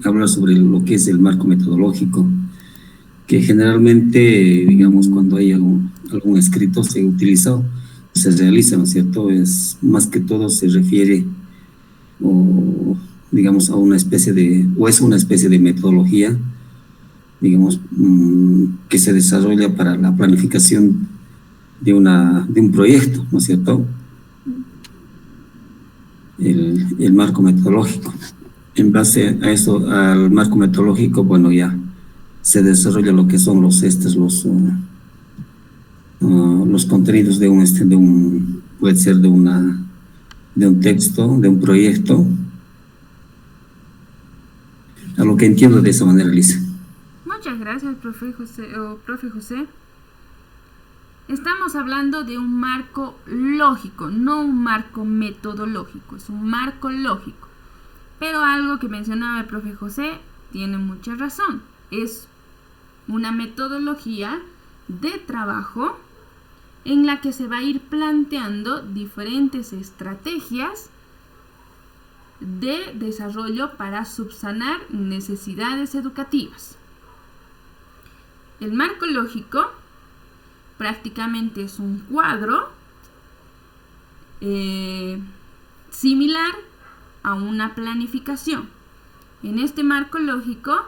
hablar sobre lo que es el marco metodológico, que generalmente, digamos, cuando hay algún escrito se utiliza o se realiza, ¿no es cierto? Es más que todo se refiere digamos, a una especie de metodología, digamos, que se desarrolla para la planificación de un proyecto, ¿no es cierto? El marco metodológico. En base a eso, al marco metodológico, bueno, ya se desarrolla lo que son los contenidos puede ser de un texto, de un proyecto, a lo que entiendo de esa manera, Lisa. Muchas gracias, profe José. Estamos hablando de un marco lógico, no un marco metodológico, es un marco lógico. Pero algo que mencionaba el profe José tiene mucha razón. Es una metodología de trabajo en la que se va a ir planteando diferentes estrategias de desarrollo para subsanar necesidades educativas. El marco lógico prácticamente es un cuadro similar a una planificación. En este marco lógico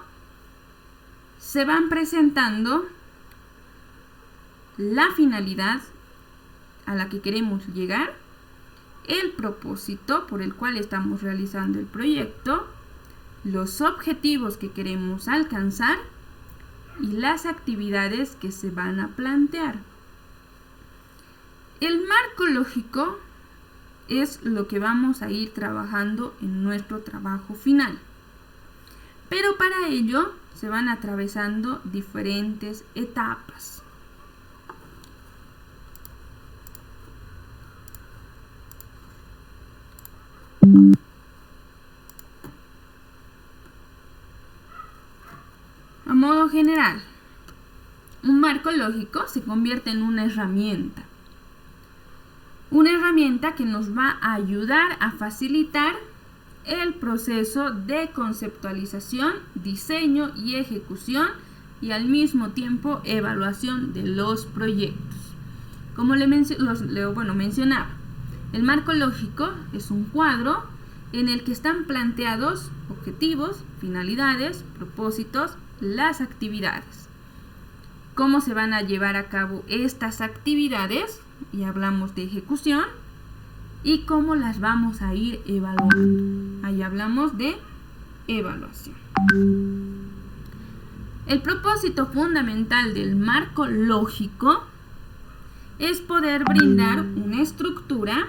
se van presentando la finalidad a la que queremos llegar, el propósito por el cual estamos realizando el proyecto, los objetivos que queremos alcanzar y las actividades que se van a plantear. El marco lógico es lo que vamos a ir trabajando en nuestro trabajo final. Pero para ello se van atravesando diferentes etapas. A modo general, un marco lógico se convierte en una herramienta. Una herramienta que nos va a ayudar a facilitar el proceso de conceptualización, diseño y ejecución y al mismo tiempo evaluación de los proyectos. Como mencionaba, el marco lógico es un cuadro en el que están planteados objetivos, finalidades, propósitos, las actividades. ¿Cómo se van a llevar a cabo estas actividades? Y hablamos de ejecución. ¿Y cómo las vamos a ir evaluando? Ahí hablamos de evaluación. El propósito fundamental del marco lógico es poder brindar una estructura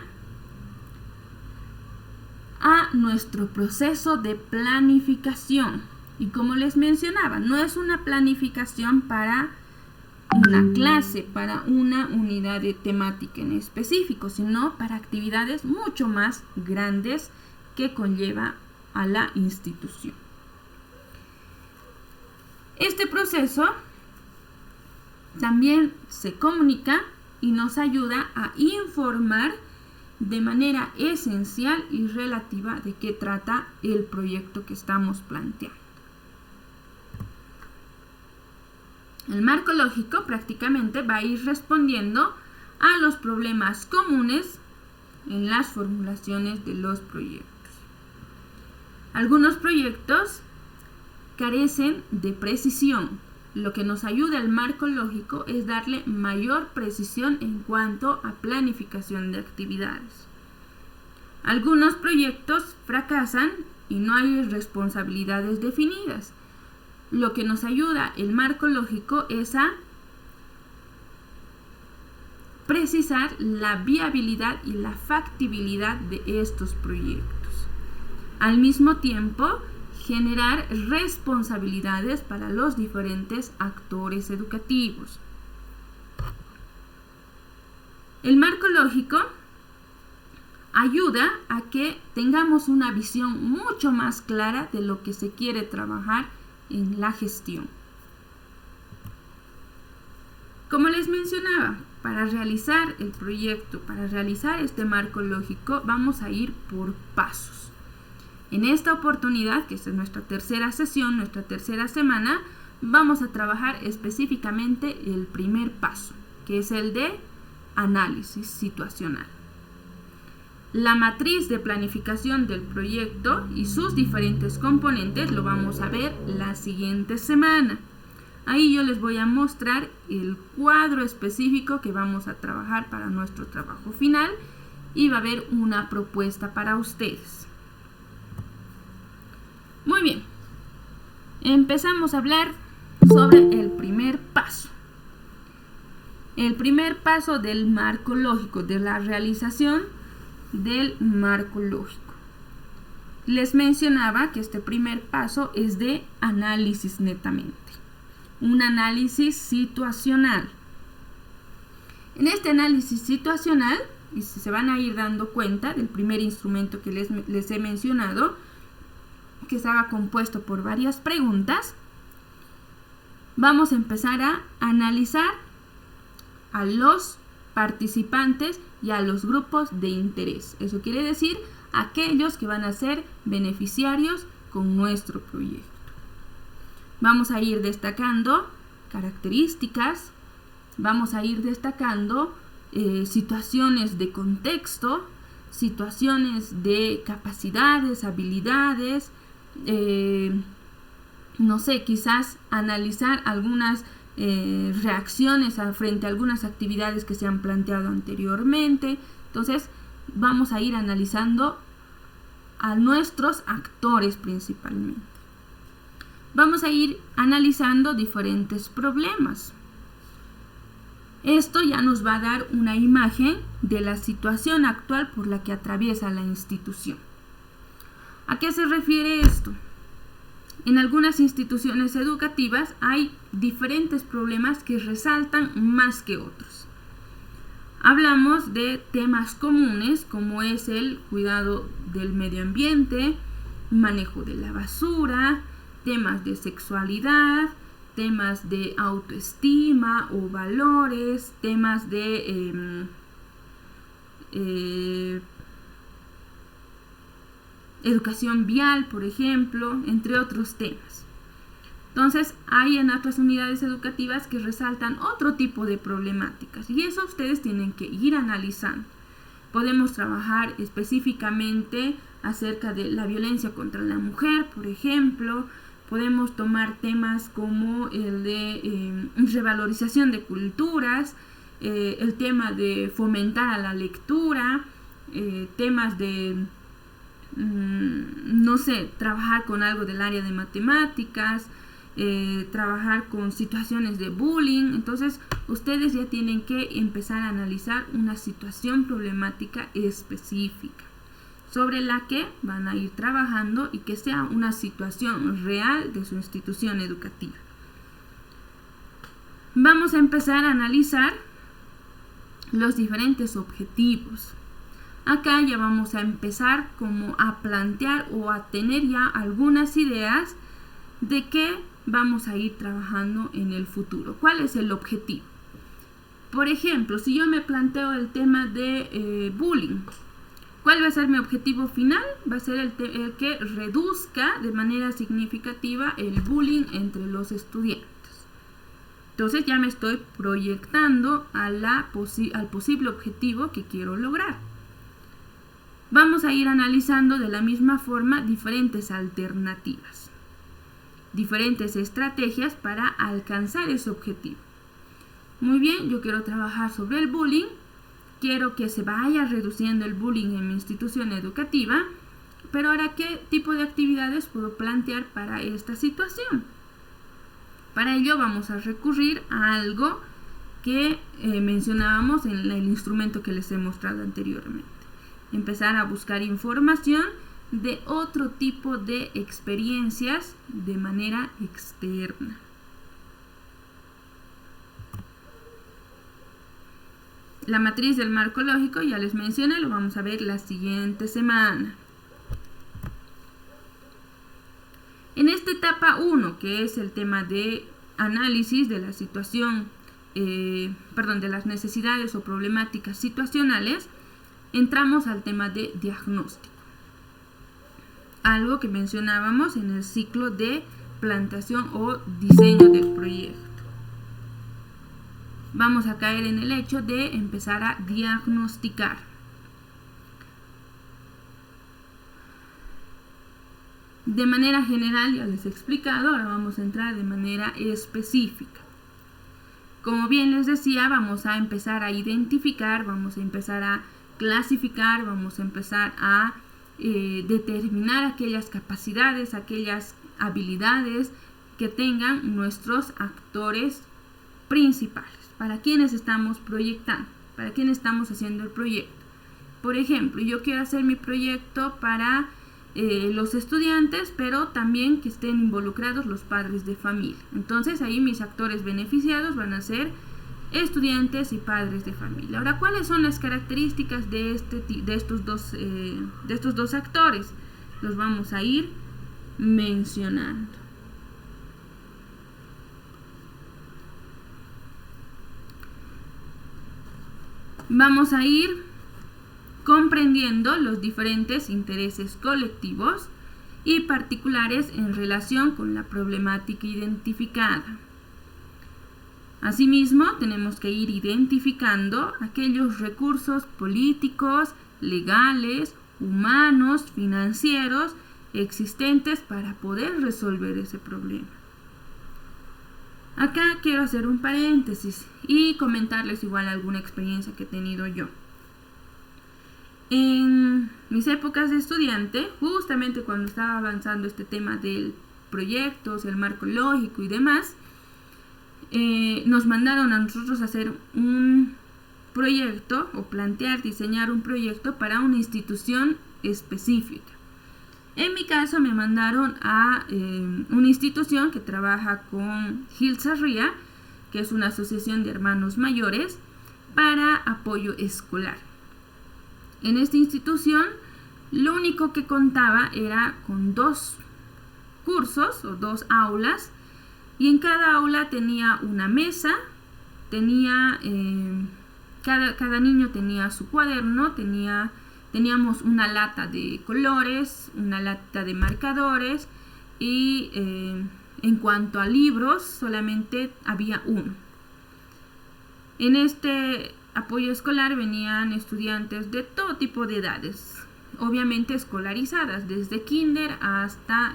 a nuestro proceso de planificación. Y como les mencionaba, no es una planificación para una clase, para una unidad de temática en específico, sino para actividades mucho más grandes que conlleva a la institución. Este proceso también se comunica y nos ayuda a informar de manera esencial y relativa de qué trata el proyecto que estamos planteando. El marco lógico prácticamente va a ir respondiendo a los problemas comunes en las formulaciones de los proyectos. Algunos proyectos carecen de precisión. Lo que nos ayuda el marco lógico es darle mayor precisión en cuanto a planificación de actividades. Algunos proyectos fracasan y no hay responsabilidades definidas. Lo que nos ayuda el marco lógico es a precisar la viabilidad y la factibilidad de estos proyectos. Al mismo tiempo, generar responsabilidades para los diferentes actores educativos. El marco lógico ayuda a que tengamos una visión mucho más clara de lo que se quiere trabajar en la gestión. Como les mencionaba, para realizar el proyecto, para realizar este marco lógico, vamos a ir por pasos. En esta oportunidad, que es nuestra tercera sesión, nuestra tercera semana, vamos a trabajar específicamente el primer paso, que es el de análisis situacional. La matriz de planificación del proyecto y sus diferentes componentes lo vamos a ver la siguiente semana. Ahí yo les voy a mostrar el cuadro específico que vamos a trabajar para nuestro trabajo final y va a haber una propuesta para ustedes. Muy bien, empezamos a hablar sobre el primer paso. El primer paso del marco lógico, de la realización del marco lógico. Les mencionaba que este primer paso es de análisis netamente. Un análisis situacional. En este análisis situacional, y se van a ir dando cuenta del primer instrumento que les he mencionado, que estaba compuesto por varias preguntas, vamos a empezar a analizar a los participantes y a los grupos de interés. Eso quiere decir aquellos que van a ser beneficiarios con nuestro proyecto. Vamos a ir destacando características, vamos a ir destacando situaciones de contexto, situaciones de capacidades, habilidades, no sé, quizás analizar algunas reacciones frente a algunas actividades que se han planteado anteriormente. Entonces vamos a ir analizando a nuestros actores principalmente. Vamos a ir analizando diferentes problemas. Esto ya nos va a dar una imagen de la situación actual por la que atraviesa la institución. ¿A qué se refiere esto? En algunas instituciones educativas hay diferentes problemas que resaltan más que otros. Hablamos de temas comunes como es el cuidado del medio ambiente, manejo de la basura, temas de sexualidad, temas de autoestima o valores, temas de educación vial, por ejemplo, entre otros temas. Entonces, hay en otras unidades educativas que resaltan otro tipo de problemáticas y eso ustedes tienen que ir analizando. Podemos trabajar específicamente acerca de la violencia contra la mujer, por ejemplo. Podemos tomar temas como el de revalorización de culturas, el tema de fomentar a la lectura, temas de, no sé, trabajar con algo del área de matemáticas, trabajar con situaciones de bullying. Entonces ustedes ya tienen que empezar a analizar una situación problemática específica sobre la que van a ir trabajando y que sea una situación real de su institución educativa. Vamos a empezar a analizar los diferentes objetivos. Acá ya vamos a empezar como a plantear o a tener ya algunas ideas de qué vamos a ir trabajando en el futuro. ¿Cuál es el objetivo? Por ejemplo, si yo me planteo el tema de bullying, ¿cuál va a ser mi objetivo final? Va a ser el que reduzca de manera significativa el bullying entre los estudiantes. Entonces ya me estoy proyectando al posible objetivo que quiero lograr. Vamos a ir analizando de la misma forma diferentes alternativas, diferentes estrategias para alcanzar ese objetivo. Muy bien, yo quiero trabajar sobre el bullying, quiero que se vaya reduciendo el bullying en mi institución educativa, pero ahora, ¿qué tipo de actividades puedo plantear para esta situación? Para ello vamos a recurrir a algo que mencionábamos en el instrumento que les he mostrado anteriormente. Empezar a buscar información de otro tipo de experiencias de manera externa. La matriz del marco lógico, ya les mencioné, lo vamos a ver la siguiente semana. En esta etapa 1, que es el tema de análisis de la situación, de las necesidades o problemáticas situacionales, entramos al tema de diagnóstico. Algo que mencionábamos en el ciclo de planteación o diseño del proyecto. Vamos a caer en el hecho de empezar a diagnosticar. De manera general ya les he explicado, ahora vamos a entrar de manera específica. Como bien les decía, vamos a empezar a identificar, vamos a empezar a clasificar, vamos a empezar a determinar aquellas capacidades, aquellas habilidades que tengan nuestros actores principales. ¿Para quiénes estamos proyectando? ¿Para quién estamos haciendo el proyecto? Por ejemplo, yo quiero hacer mi proyecto para los estudiantes, pero también que estén involucrados los padres de familia. Entonces ahí mis actores beneficiados van a ser estudiantes y padres de familia. Ahora, ¿cuáles son las características de estos dos actores? Los vamos a ir mencionando. Vamos a ir comprendiendo los diferentes intereses colectivos y particulares en relación con la problemática identificada. Asimismo, tenemos que ir identificando aquellos recursos políticos, legales, humanos, financieros existentes para poder resolver ese problema. Acá quiero hacer un paréntesis y comentarles igual alguna experiencia que he tenido yo. En mis épocas de estudiante, justamente cuando estaba avanzando este tema del proyectos, el marco lógico y demás, nos mandaron a nosotros a hacer un proyecto o diseñar un proyecto para una institución específica. En mi caso me mandaron a una institución que trabaja con Hilsa Ría, que es una asociación de hermanos mayores, para apoyo escolar. En esta institución lo único que contaba era con 2 cursos o 2 aulas, y en cada aula tenía una mesa, cada niño tenía su cuaderno, teníamos una lata de colores, una lata de marcadores y en cuanto a libros, solamente había uno. En este apoyo escolar venían estudiantes de todo tipo de edades, obviamente escolarizadas, desde kinder hasta,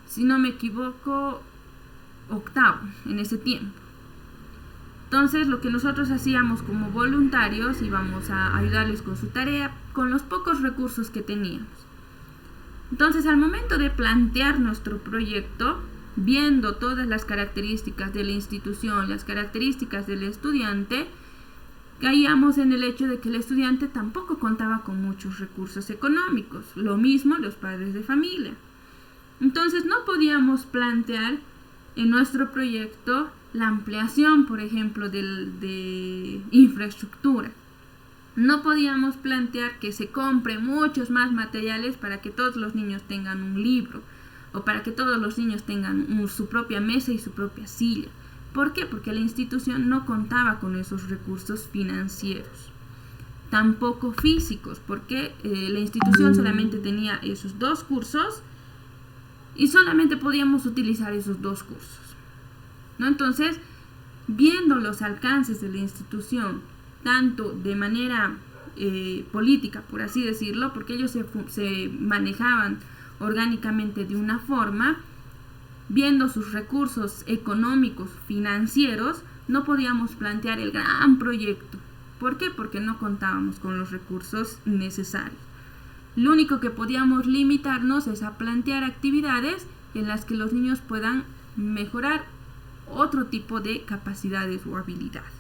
si no me equivoco, octavo en ese tiempo. Entonces, lo que nosotros hacíamos como voluntarios, íbamos a ayudarles con su tarea, con los pocos recursos que teníamos. Entonces, al momento de plantear nuestro proyecto, viendo todas las características de la institución, las características del estudiante, caíamos en el hecho de que el estudiante tampoco contaba con muchos recursos económicos, lo mismo los padres de familia. Entonces, no podíamos plantear en nuestro proyecto la ampliación, por ejemplo, de infraestructura. No podíamos plantear que se compre muchos más materiales para que todos los niños tengan un libro o para que todos los niños tengan su propia mesa y su propia silla. ¿Por qué? Porque la institución no contaba con esos recursos financieros, tampoco físicos, porque la institución solamente tenía esos 2 cursos y solamente podíamos utilizar esos 2 cursos, ¿no? Entonces, viendo los alcances de la institución, tanto de manera política, por así decirlo, porque ellos se manejaban orgánicamente de una forma, viendo sus recursos económicos, financieros, no podíamos plantear el gran proyecto. ¿Por qué? Porque no contábamos con los recursos necesarios. Lo único que podíamos limitarnos es a plantear actividades en las que los niños puedan mejorar otro tipo de capacidades o habilidades,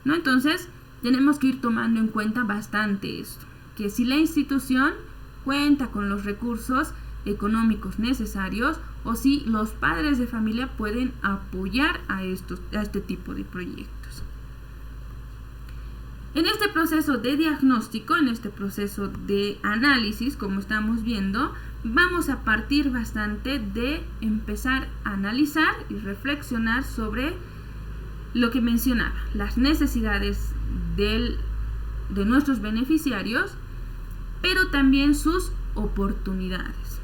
¿no? Entonces, tenemos que ir tomando en cuenta bastante esto, que si la institución cuenta con los recursos económicos necesarios o si los padres de familia pueden apoyar a este tipo de proyectos. En este proceso de diagnóstico, en este proceso de análisis, como estamos viendo, vamos a partir bastante de empezar a analizar y reflexionar sobre lo que mencionaba, las necesidades de nuestros beneficiarios, pero también sus oportunidades.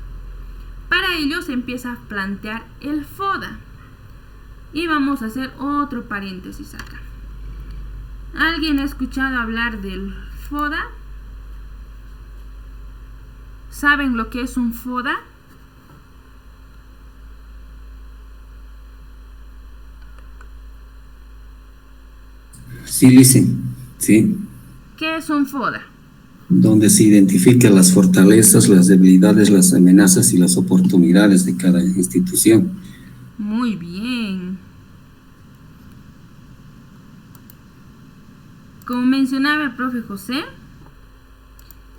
Para ello se empieza a plantear el FODA y vamos a hacer otro paréntesis acá. ¿Alguien ha escuchado hablar del FODA? ¿Saben lo que es un FODA? Sí, Licen, sí. ¿Qué es un FODA? Donde se identifican las fortalezas, las debilidades, las amenazas y las oportunidades de cada institución. Muy bien. Como mencionaba el profe José,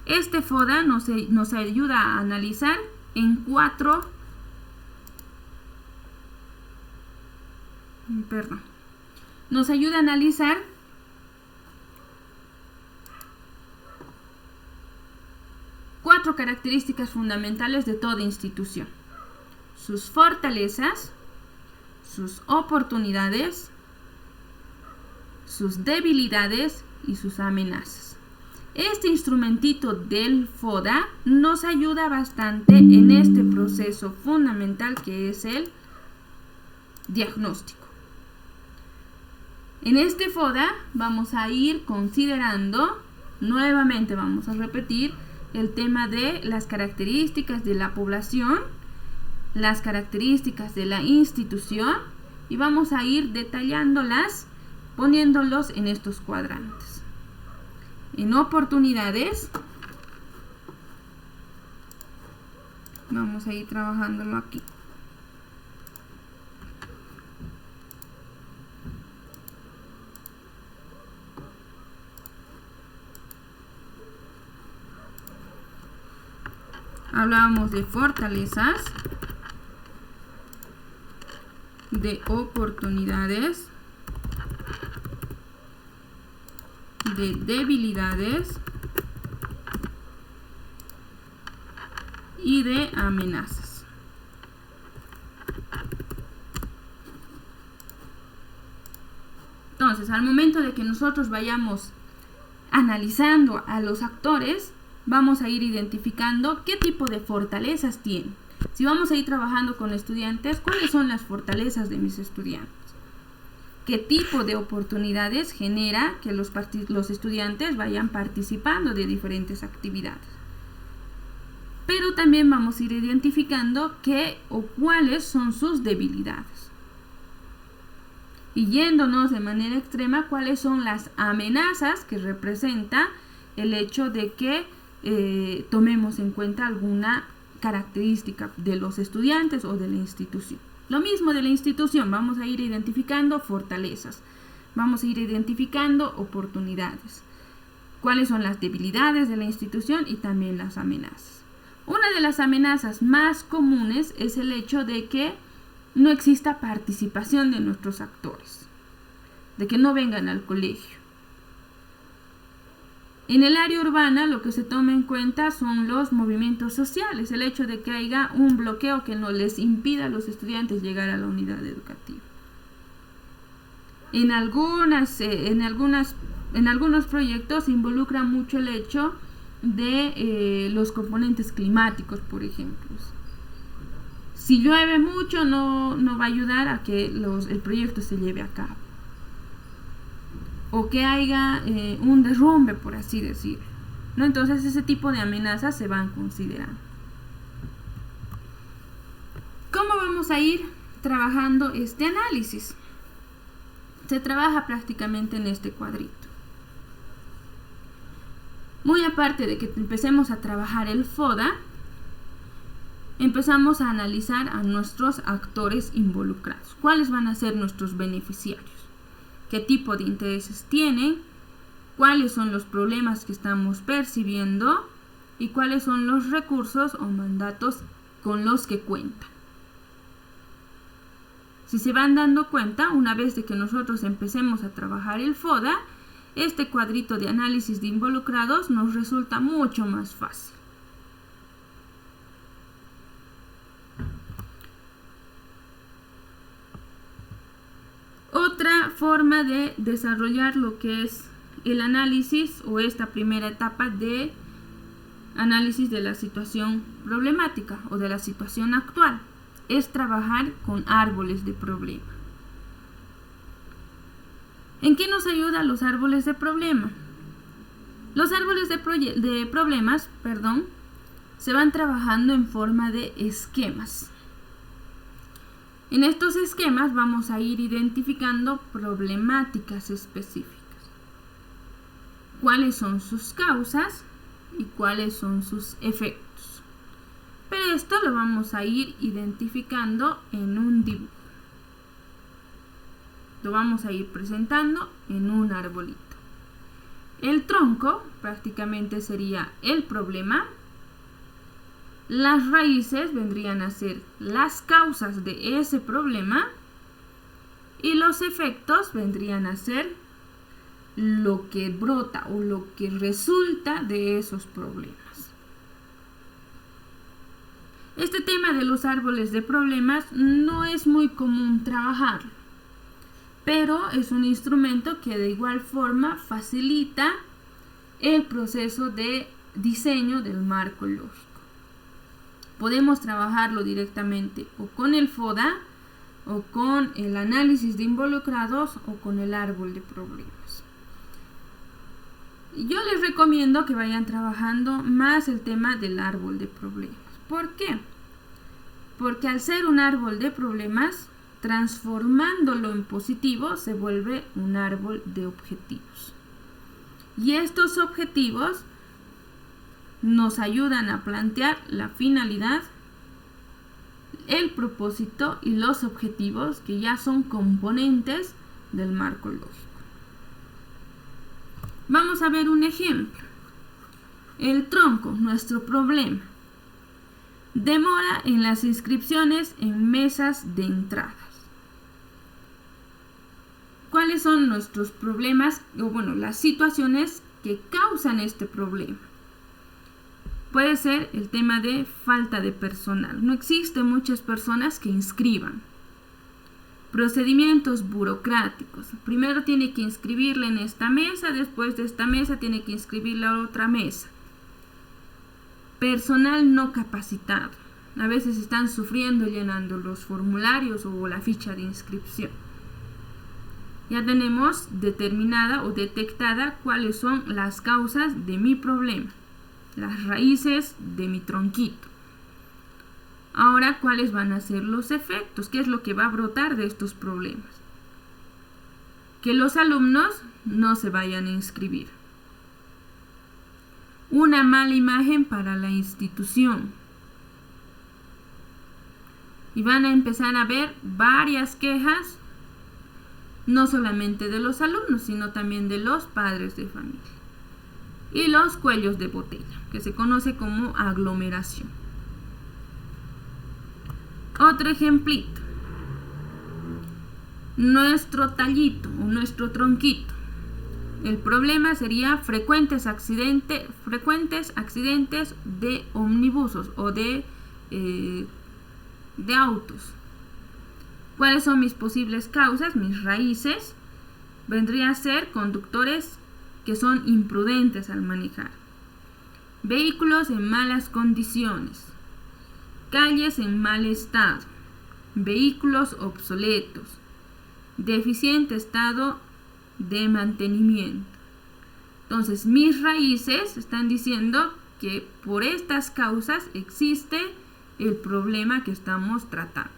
este FODA nos ayuda a analizar en 4 nos ayuda a analizar cuatro características fundamentales de toda institución: sus fortalezas, sus oportunidades, sus debilidades y sus amenazas. Este instrumentito del FODA nos ayuda bastante en este proceso fundamental que es el diagnóstico. En este FODA vamos a ir considerando, nuevamente vamos a repetir, el tema de las características de la población, las características de la institución, y vamos a ir detallándolas, poniéndolos en estos cuadrantes. En oportunidades, vamos a ir trabajándolo aquí. Hablábamos de fortalezas, de oportunidades, de debilidades y de amenazas. Entonces, al momento de que nosotros vayamos analizando a los actores, vamos a ir identificando qué tipo de fortalezas tienen, Si vamos a ir trabajando con estudiantes, ¿cuáles son las fortalezas de mis estudiantes? ¿Qué tipo de oportunidades genera que los estudiantes vayan participando de diferentes actividades? Pero también vamos a ir identificando qué o cuáles son sus debilidades. Y yéndonos de manera extrema, cuáles son las amenazas que representa el hecho de que tomemos en cuenta alguna característica de los estudiantes o de la institución. Lo mismo de la institución, vamos a ir identificando fortalezas, vamos a ir identificando oportunidades, cuáles son las debilidades de la institución y también las amenazas. Una de las amenazas más comunes es el hecho de que no exista participación de nuestros actores, de que no vengan al colegio. En el área urbana lo que se toma en cuenta son los movimientos sociales, el hecho de que haya un bloqueo que no les impida a los estudiantes llegar a la unidad educativa. En algunos proyectos se involucra mucho el hecho de los componentes climáticos, por ejemplo. Si llueve mucho no va a ayudar a que el proyecto se lleve a cabo. O que haya un derrumbe, por así decirlo, ¿no? Entonces ese tipo de amenazas se van considerando. ¿Cómo vamos a ir trabajando este análisis? Se trabaja prácticamente en este cuadrito. Muy aparte de que empecemos a trabajar el FODA, empezamos a analizar a nuestros actores involucrados. ¿Cuáles van a ser nuestros beneficiarios? ¿Qué tipo de intereses tienen? ¿Cuáles son los problemas que estamos percibiendo? ¿Y cuáles son los recursos o mandatos con los que cuentan? Si se van dando cuenta, una vez de que nosotros empecemos a trabajar el FODA, este cuadrito de análisis de involucrados nos resulta mucho más fácil. Otra forma de desarrollar lo que es el análisis o esta primera etapa de análisis de la situación problemática o de la situación actual es trabajar con árboles de problema. ¿En qué nos ayudan los árboles de problema? Los árboles de problemas, se van trabajando en forma de esquemas. En estos esquemas vamos a ir identificando problemáticas específicas. ¿Cuáles son sus causas y cuáles son sus efectos? Pero esto lo vamos a ir identificando en un dibujo. Lo vamos a ir presentando en un arbolito. El tronco prácticamente sería el problema. Las raíces vendrían a ser las causas de ese problema y los efectos vendrían a ser lo que brota o lo que resulta de esos problemas. Este tema de los árboles de problemas no es muy común trabajarlo, pero es un instrumento que de igual forma facilita el proceso de diseño del marco lógico. Podemos trabajarlo directamente o con el FODA, o con el análisis de involucrados, o con el árbol de problemas. Yo les recomiendo que vayan trabajando más el tema del árbol de problemas. ¿Por qué? Porque al ser un árbol de problemas, transformándolo en positivo, se vuelve un árbol de objetivos. Y estos objetivos nos ayudan a plantear la finalidad, el propósito y los objetivos que ya son componentes del marco lógico. Vamos a ver un ejemplo. El tronco, nuestro problema. Demora en las inscripciones en mesas de entradas. ¿Cuáles son nuestros problemas o las situaciones que causan este problema? Puede ser el tema de falta de personal. No existen muchas personas que inscriban. Procedimientos burocráticos. Primero tiene que inscribirle en esta mesa, después de esta mesa tiene que inscribirle a otra mesa. Personal no capacitado. A veces están sufriendo llenando los formularios o la ficha de inscripción. Ya tenemos determinada o detectada cuáles son las causas de mi problema, las raíces de mi tronquito. Ahora, ¿cuáles van a ser los efectos? ¿Qué es lo que va a brotar de estos problemas? Que los alumnos no se vayan a inscribir. Una mala imagen para la institución. Y van a empezar a ver varias quejas, no solamente de los alumnos, sino también de los padres de familia. Y los cuellos de botella, que se conoce como aglomeración. Otro ejemplito. Nuestro tallito o nuestro tronquito. El problema sería frecuentes accidentes de ómnibusos o de autos. ¿Cuáles son mis posibles causas? Mis raíces vendría a ser conductores que son imprudentes al manejar, vehículos en malas condiciones, calles en mal estado, vehículos obsoletos, deficiente estado de mantenimiento. Entonces, mis raíces están diciendo que por estas causas existe el problema que estamos tratando.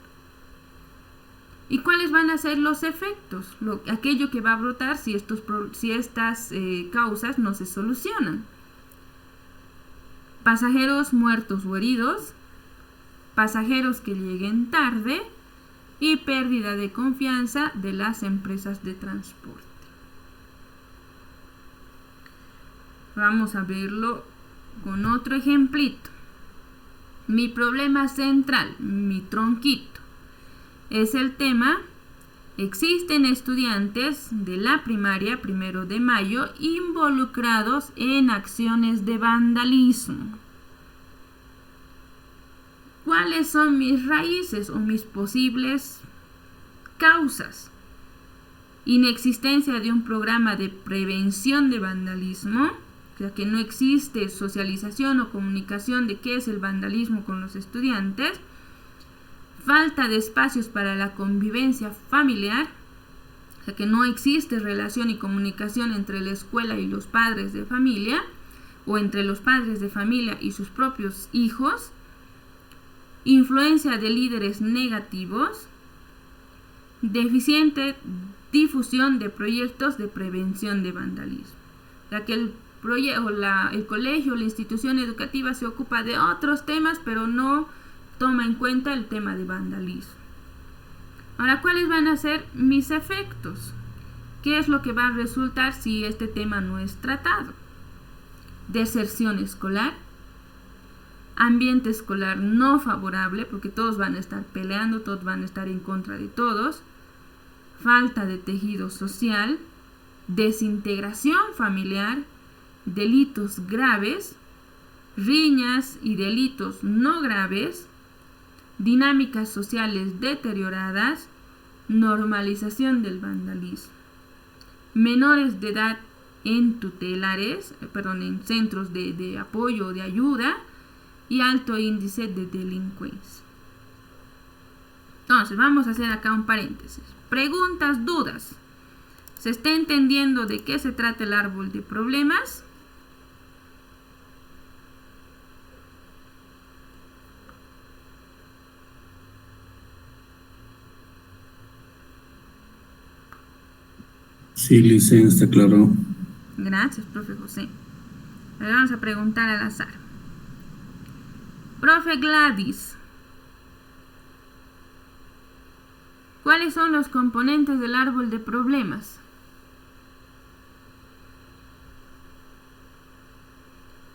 ¿Y cuáles van a ser los efectos? Aquello que va a brotar si estas causas no se solucionan. Pasajeros muertos o heridos, pasajeros que lleguen tarde y pérdida de confianza de las empresas de transporte. Vamos a verlo con otro ejemplito. Mi problema central, mi tronquito, es el tema: existen estudiantes de la primaria 1 de mayo involucrados en acciones de vandalismo. ¿Cuáles son mis raíces o mis posibles causas? Inexistencia de un programa de prevención de vandalismo, o sea que no existe socialización o comunicación de qué es el vandalismo con los estudiantes. Falta de espacios para la convivencia familiar, o sea que no existe relación y comunicación entre la escuela y los padres de familia, o entre los padres de familia y sus propios hijos. Influencia de líderes negativos, deficiente difusión de proyectos de prevención de vandalismo. O sea que el colegio, la institución educativa se ocupa de otros temas, pero no toma en cuenta el tema de vandalismo. Ahora, ¿cuáles van a ser mis efectos? ¿Qué es lo que va a resultar si este tema no es tratado? Deserción escolar, ambiente escolar no favorable, porque todos van a estar peleando, todos van a estar en contra de todos, falta de tejido social, desintegración familiar, delitos graves, riñas y delitos no graves, dinámicas sociales deterioradas, normalización del vandalismo, menores de edad en en centros de apoyo o de ayuda, y alto índice de delincuencia. Entonces, vamos a hacer acá un paréntesis. Preguntas, dudas. ¿Se está entendiendo de qué se trata el árbol de problemas? Sí, Licen, está claro. Gracias, profe José. Ahora vamos a preguntar al azar. Profe Gladys, ¿cuáles son los componentes del árbol de problemas?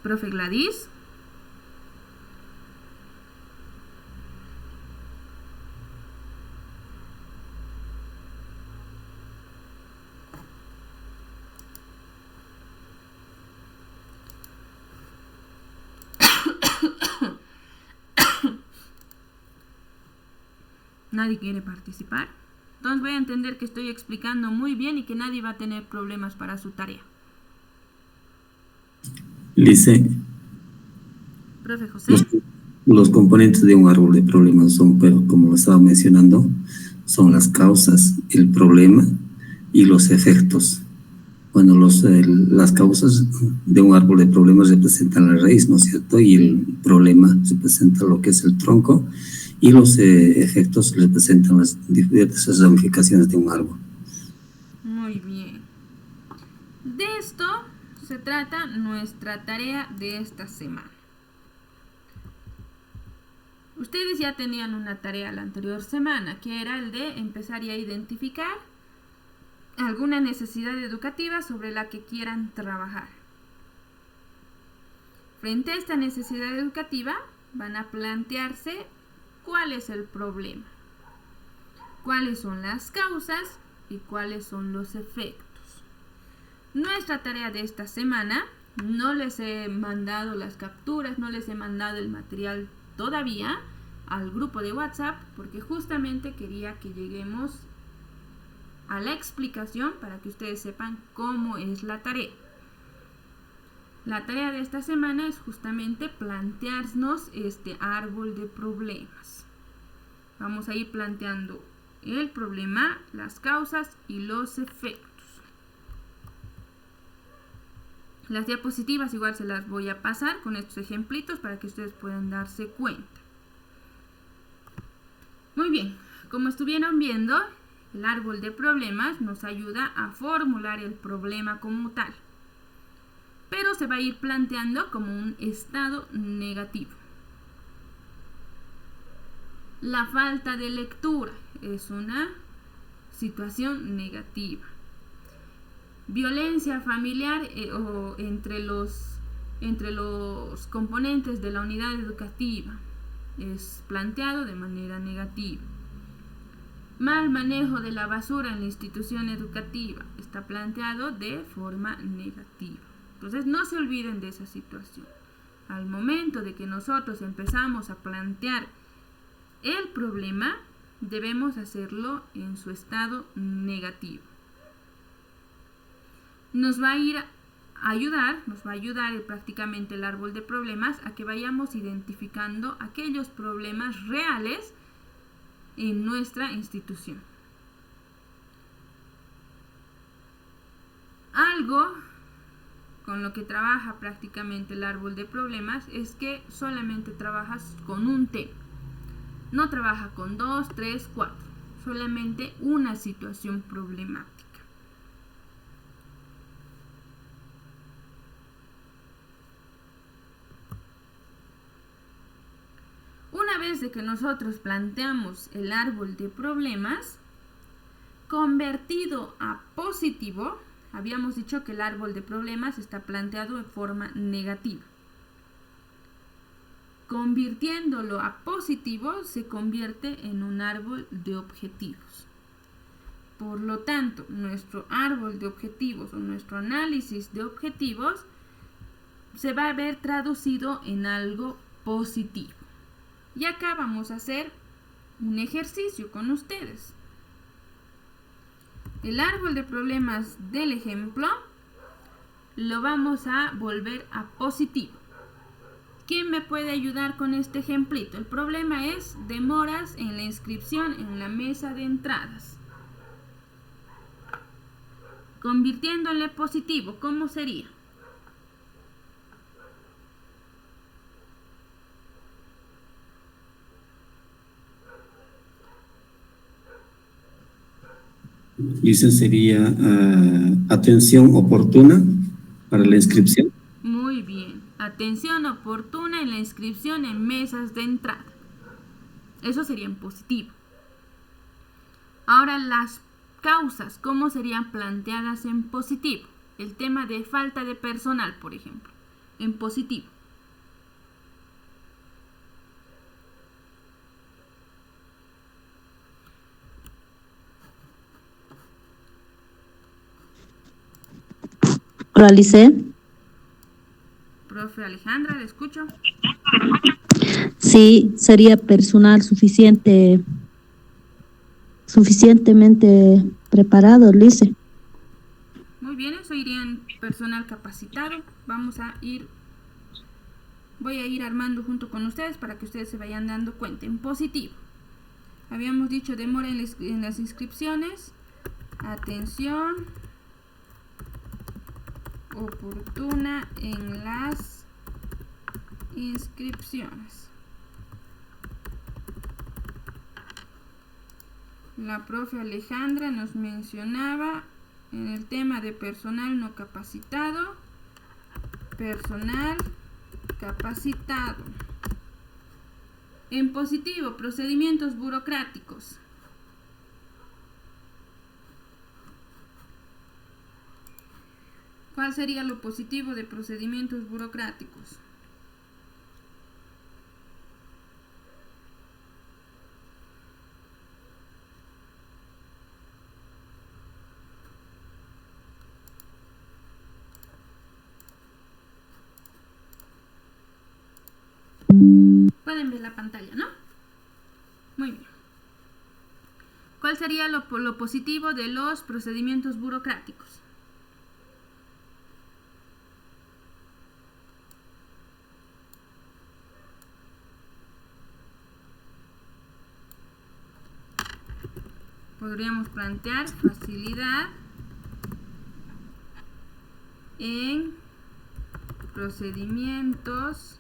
Profe Gladys. Nadie quiere participar. Entonces voy a entender que estoy explicando muy bien y que nadie va a tener problemas para su tarea. Lice. Profe José. los componentes de un árbol de problemas son, pero como lo estaba mencionando, son las causas, el problema y los efectos. Bueno, las causas de un árbol de problemas representan la raíz, ¿no es cierto? Y el problema representa lo que es el tronco, y los efectos representan las diversas ramificaciones de un árbol. Muy bien. De esto se trata nuestra tarea de esta semana. Ustedes ya tenían una tarea la anterior semana, que era el de empezar ya a identificar alguna necesidad educativa sobre la que quieran trabajar. Frente a esta necesidad educativa, van a plantearse cuál es el problema, cuáles son las causas y cuáles son los efectos. Nuestra tarea de esta semana, no les he mandado las capturas, no les he mandado el material todavía al grupo de WhatsApp, porque justamente quería que lleguemos a la explicación para que ustedes sepan cómo es la tarea. La tarea de esta semana es justamente plantearnos este árbol de problemas. Vamos a ir planteando el problema, las causas y los efectos. Las diapositivas igual se las voy a pasar con estos ejemplitos para que ustedes puedan darse cuenta. Muy bien, como estuvieron viendo, el árbol de problemas nos ayuda a formular el problema como tal, pero se va a ir planteando como un estado negativo. La falta de lectura es una situación negativa. Violencia familiar o entre los componentes de la unidad educativa es planteado de manera negativa. Mal manejo de la basura en la institución educativa está planteado de forma negativa. Entonces no se olviden de esa situación. Al momento de que nosotros empezamos a plantear el problema, debemos hacerlo en su estado negativo. Nos va a ayudar prácticamente el árbol de problemas a que vayamos identificando aquellos problemas reales en nuestra institución. Algo con lo que trabaja prácticamente el árbol de problemas es que solamente trabajas con un tema. No trabaja con 2, 3, 4, solamente una situación problemática. Una vez de que nosotros planteamos el árbol de problemas, convertido a positivo, habíamos dicho que el árbol de problemas está planteado de forma negativa. Convirtiéndolo a positivo, se convierte en un árbol de objetivos. Por lo tanto, nuestro árbol de objetivos o nuestro análisis de objetivos se va a ver traducido en algo positivo. Y acá vamos a hacer un ejercicio con ustedes. El árbol de problemas del ejemplo lo vamos a volver a positivo. ¿Quién me puede ayudar con este ejemplito? El problema es demoras en la inscripción en la mesa de entradas. Convirtiéndole positivo, ¿cómo sería? Dice sería atención oportuna para la inscripción. Muy bien. Atención oportuna en la inscripción en mesas de entrada. Eso sería en positivo. Ahora las causas, ¿cómo serían planteadas en positivo? El tema de falta de personal, por ejemplo, en positivo. Realicé. Profe Alejandra, ¿le escucho? Sí, sería personal suficientemente preparado, Lice. Muy bien, eso iría en personal capacitado. Vamos a ir voy a ir armando junto con ustedes para que ustedes se vayan dando cuenta. En positivo, habíamos dicho demora en las inscripciones, atención oportuna en las inscripciones. La profe Alejandra nos mencionaba en el tema de personal no capacitado, personal capacitado. En positivo, procedimientos burocráticos. ¿Cuál sería lo positivo de procedimientos burocráticos? Pueden ver la pantalla, ¿no? Muy bien. ¿Cuál sería lo positivo de los procedimientos burocráticos? Podríamos plantear facilidad en procedimientos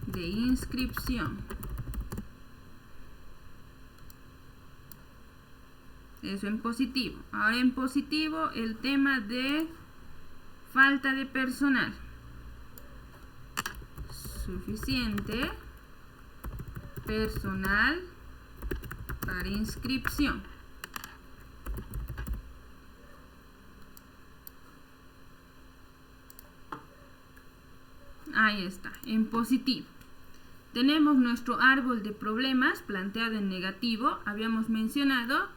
de inscripción. Eso en positivo. Ahora en positivo el tema de falta de personal. Suficiente personal para inscripción. Ahí está, en positivo. Tenemos nuestro árbol de problemas planteado en negativo. Habíamos mencionado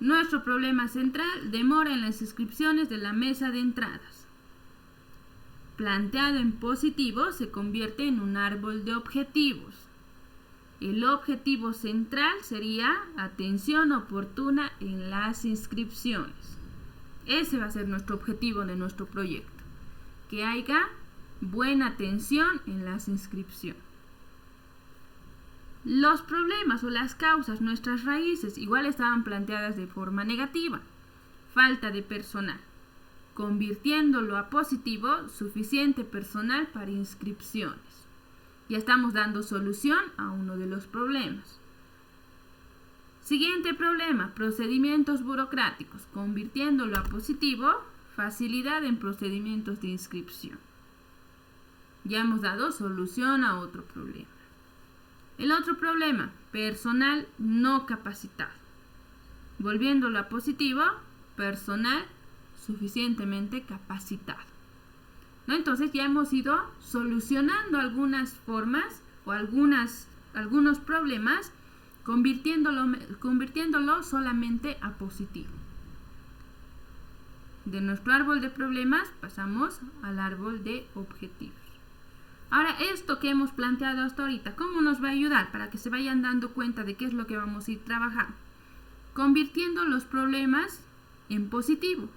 nuestro problema central, demora en las inscripciones de la mesa de entradas. Planteado en positivo se convierte en un árbol de objetivos. El objetivo central sería atención oportuna en las inscripciones. Ese va a ser nuestro objetivo de nuestro proyecto. Que haya buena atención en las inscripciones. Los problemas o las causas, nuestras raíces, igual estaban planteadas de forma negativa. Falta de personal. Convirtiéndolo a positivo, suficiente personal para inscripciones. Ya estamos dando solución a uno de los problemas. Siguiente problema, procedimientos burocráticos. Convirtiéndolo a positivo, facilidad en procedimientos de inscripción. Ya hemos dado solución a otro problema. El otro problema, personal no capacitado. Volviéndolo a positivo, personal suficientemente capacitado. ¿No? Entonces ya hemos ido solucionando algunas formas o algunos problemas, convirtiéndolo solamente a positivo. De nuestro árbol de problemas pasamos al árbol de objetivos. Ahora, esto que hemos planteado hasta ahorita, ¿cómo nos va a ayudar para que se vayan dando cuenta de qué es lo que vamos a ir trabajando? Convirtiendo los problemas en positivo.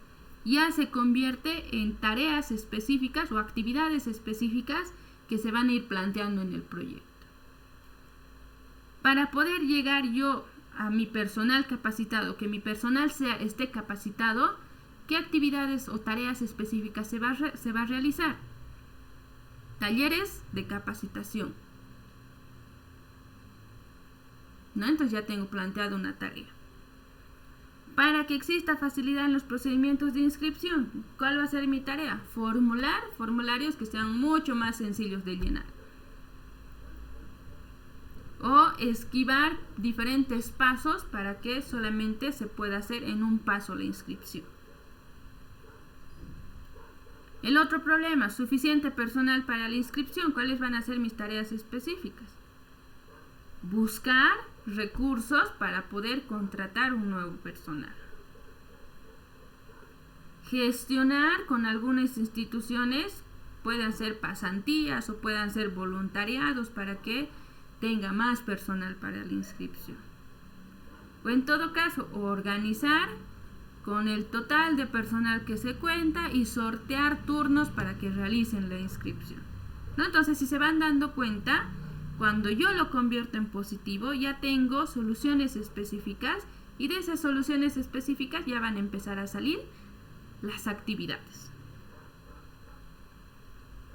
Ya se convierte en tareas específicas o actividades específicas que se van a ir planteando en el proyecto. Para poder llegar yo a mi personal capacitado, que mi personal esté capacitado, ¿qué actividades o tareas específicas se va a realizar? Talleres de capacitación. ¿No? Entonces ya tengo planteado una tarea. Para que exista facilidad en los procedimientos de inscripción, ¿cuál va a ser mi tarea? Formular formularios que sean mucho más sencillos de llenar. O esquivar diferentes pasos para que solamente se pueda hacer en un paso la inscripción. El otro problema, suficiente personal para la inscripción. ¿Cuáles van a ser mis tareas específicas? Buscar recursos para poder contratar un nuevo personal. Gestionar con algunas instituciones, puedan ser pasantías o puedan ser voluntariados para que tenga más personal para la inscripción. O en todo caso, organizar con el total de personal que se cuenta y sortear turnos para que realicen la inscripción. ¿no? Entonces, si se van dando cuenta, cuando yo lo convierto en positivo, ya tengo soluciones específicas y de esas soluciones específicas ya van a empezar a salir las actividades.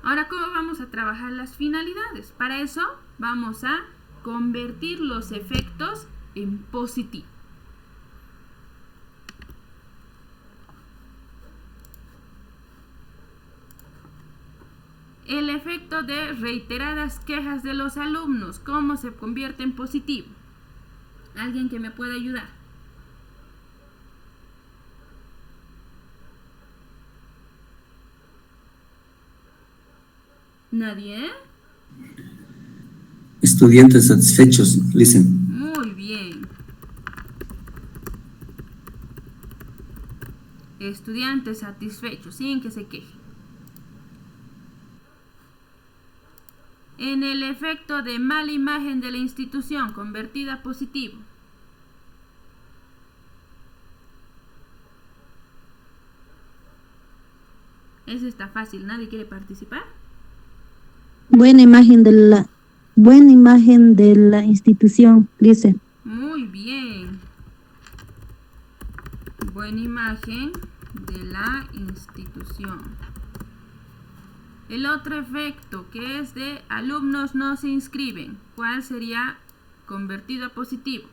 Ahora, ¿cómo vamos a trabajar las finalidades? Para eso vamos a convertir los efectos en positivo. El efecto de reiteradas quejas de los alumnos, ¿cómo se convierte en positivo? ¿Alguien que me pueda ayudar? ¿Nadie? Estudiantes satisfechos, listen. Muy bien. Estudiantes satisfechos, sin que se quejen. En el efecto de mala imagen de la institución convertida a positivo. Eso está fácil, ¿nadie quiere participar? Buena imagen de la institución, dice. Muy bien. Buena imagen de la institución. El otro efecto, que es de alumnos no se inscriben, ¿cuál sería convertido a positivo?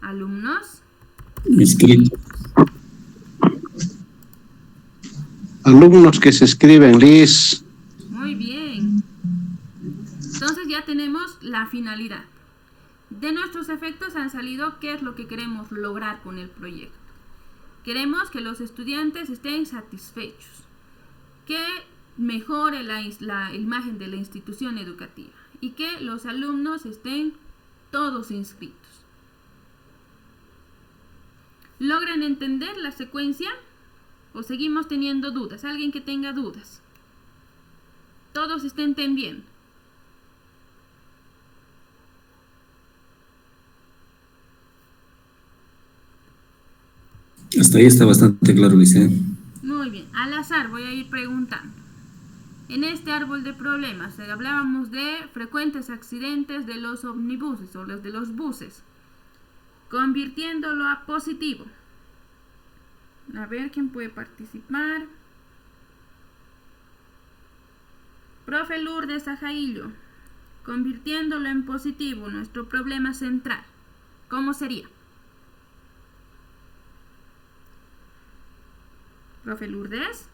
Alumnos Inscritos. Alumnos que se escriben, Liz. Muy bien. Entonces ya tenemos la finalidad. De nuestros efectos han salido qué es lo que queremos lograr con el proyecto. Queremos que los estudiantes estén satisfechos, que mejore la imagen de la institución educativa y que los alumnos estén todos inscritos. ¿Logran entender la secuencia o seguimos teniendo dudas? ¿Alguien que tenga dudas? ¿Todos estén entendiendo? Hasta ahí está bastante claro, Lice. Muy bien, al azar voy a ir preguntando. En este árbol de problemas hablábamos de frecuentes accidentes de los omnibuses o los de los buses, convirtiéndolo a positivo. A ver quién puede participar. Profe Lourdes Ajaillo, convirtiéndolo en positivo, nuestro problema central, ¿cómo sería? Profe Lourdes.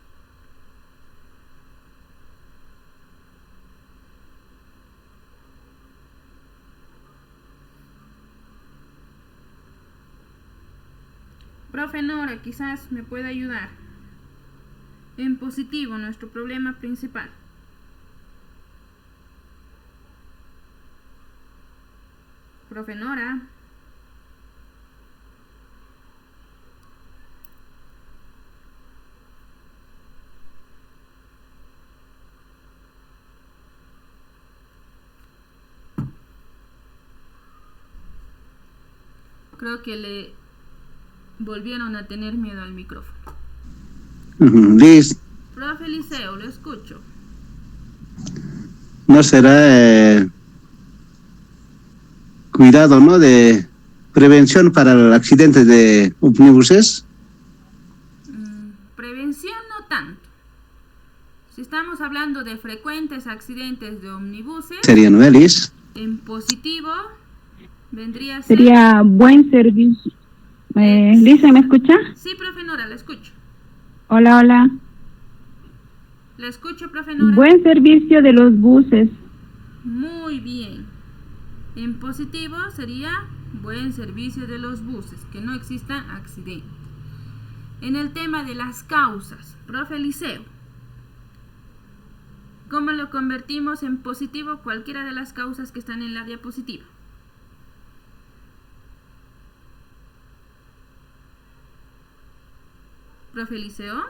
Profe Nora, quizás me pueda ayudar. En positivo, nuestro problema principal. Profe Nora. Creo que le volvieron a tener miedo al micrófono. Liz, Profe Liceo, lo escucho. ¿no será cuidado, ¿no? De prevención para accidentes de ómnibuses? Prevención no tanto. Si estamos hablando de frecuentes accidentes de ómnibuses, Sería, ¿no, Liz? en positivo vendría a ser... Sería buen servicio. Lisa, ¿me escucha? Sí, profe Nora, la escucho. Hola, hola. La escucho, profe Nora. Buen servicio de los buses. Muy bien. En positivo sería buen servicio de los buses, que no existan accidentes. En el tema de las causas, profe Liceo, ¿cómo lo convertimos en positivo cualquiera de las causas que están en la diapositiva? Profe Liceo.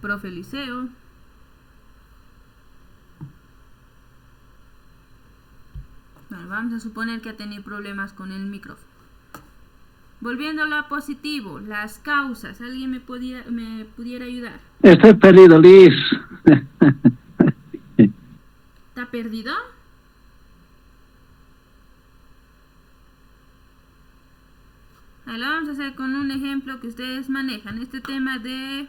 Profe Liceo. Bueno, vamos a suponer que ha tenido problemas con el micrófono. Volviéndolo a positivo, las causas. ¿Alguien me pudiera ayudar? Estoy perdido, Liz. ¿Está perdido? Ahí lo vamos a hacer con un ejemplo que ustedes manejan. Este tema de